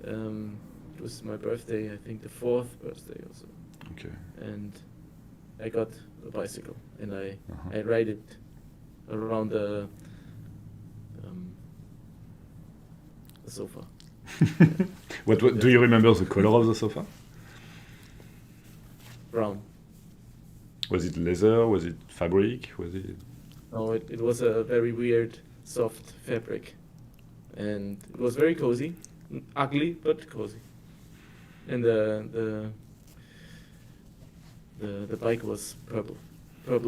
It was my birthday, I think the 4th birthday or so. Okay. And I got a bicycle, and I ride it around the sofa. What do you remember the color of the sofa? Brown. Was it leather? Was it fabric? Was it? No, it was a very weird, soft fabric, and it was very cozy, ugly but cozy. And the bike was purple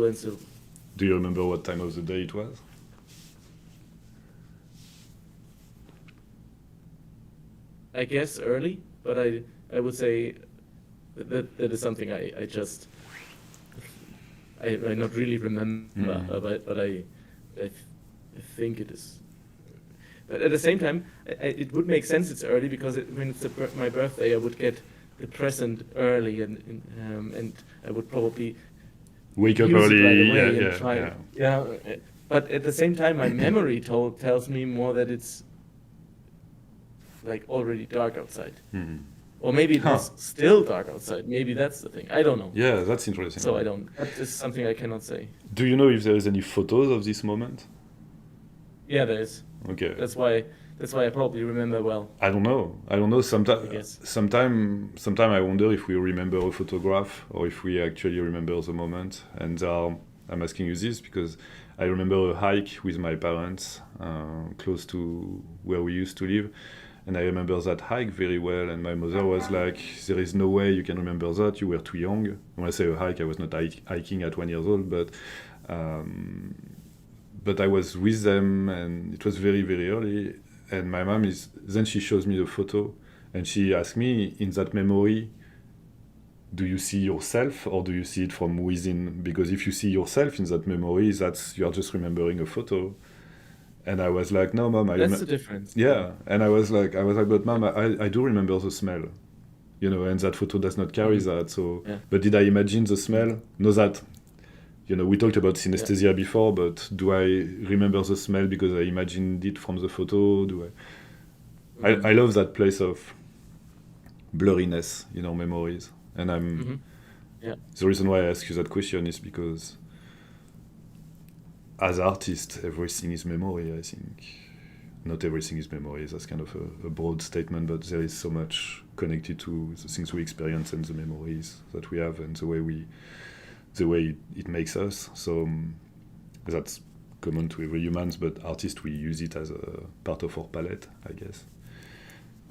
and silver. Do you remember what time of the day it was? I guess early, but I would say that is something I not really remember, but I think it is. But at the same time, it would make sense it's early, because when it's my birthday, I would get the present early, and I would probably Wake up use it early, right away yeah, and try. yeah. Yeah, but at the same time, my memory tells me more that it's like already dark outside, Mhm. or maybe it was still dark outside. Maybe that's the thing. I don't know. Yeah, that's interesting. So I don't. That is something I cannot say. Do you know if there is any photos of this moment? Yeah, there is. Okay. That's why I probably remember well. I don't know. I guess. Sometime I wonder if we remember a photograph or if we actually remember the moment. And I'm asking you this because I remember a hike with my parents close to where we used to live. And I remember that hike very well. And my mother was like, there is no way you can remember that. You were too young. When I say a hike, I was not hiking at 1 year old, but I was with them and it was very, very early. And my mom then she shows me the photo and she asked me, in that memory, do you see yourself or do you see it from within? Because if you see yourself in that memory, you are just remembering a photo. And I was like, no, Mom, That's the difference. Yeah, and I was like, but Mom, I do remember the smell, and that photo does not carry that. So, Yeah. but did I imagine the smell? No, that, we talked about synesthesia before, but do I remember the smell because I imagined it from the photo? I love that place of blurriness in our memories, and the reason why I ask you that question is because as artists, everything is memory, I think. Not everything is memory, that's kind of a broad statement, but there is so much connected to the things we experience and the memories that we have and the way it makes us. So that's common to every humans, but artists, we use it as a part of our palette, I guess.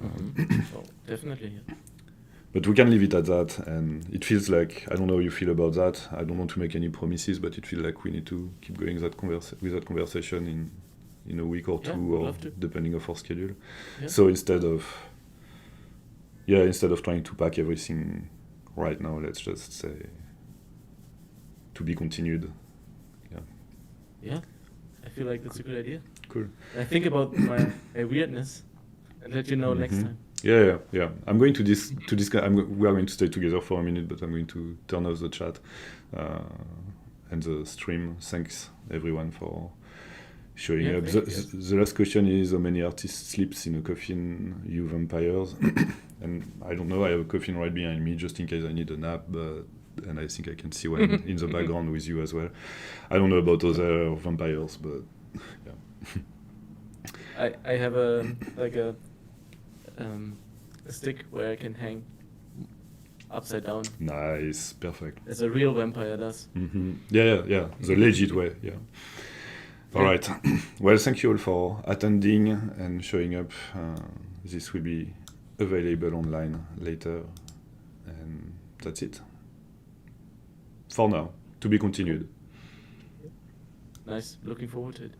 Oh, definitely, yeah. But we can leave it at that, and it feels like, I don't know how you feel about that, I don't want to make any promises, but it feels like we need to keep going with that conversation in a week or two, or depending on our schedule. Yeah. So instead of trying to pack everything right now, let's just say to be continued. Yeah, I feel like that's a good idea. Cool. I think about my weirdness and let you know next time. Yeah. I'm going to we are going to stay together for a minute, but I'm going to turn off the chat and the stream. Thanks everyone for showing up. The last question is, how many artists sleeps in a coffin? You vampires? And I don't know. I have a coffin right behind me just in case I need a nap, and I think I can see one in the background with you as well. I don't know about other vampires, but yeah. I have a stick where I can hang upside down. Nice, perfect. As a real vampire does. Mm-hmm. Yeah. The legit way, yeah. All right. Well, thank you all for attending and showing up. This will be available online later. And that's it. For now, to be continued. Nice. Looking forward to it.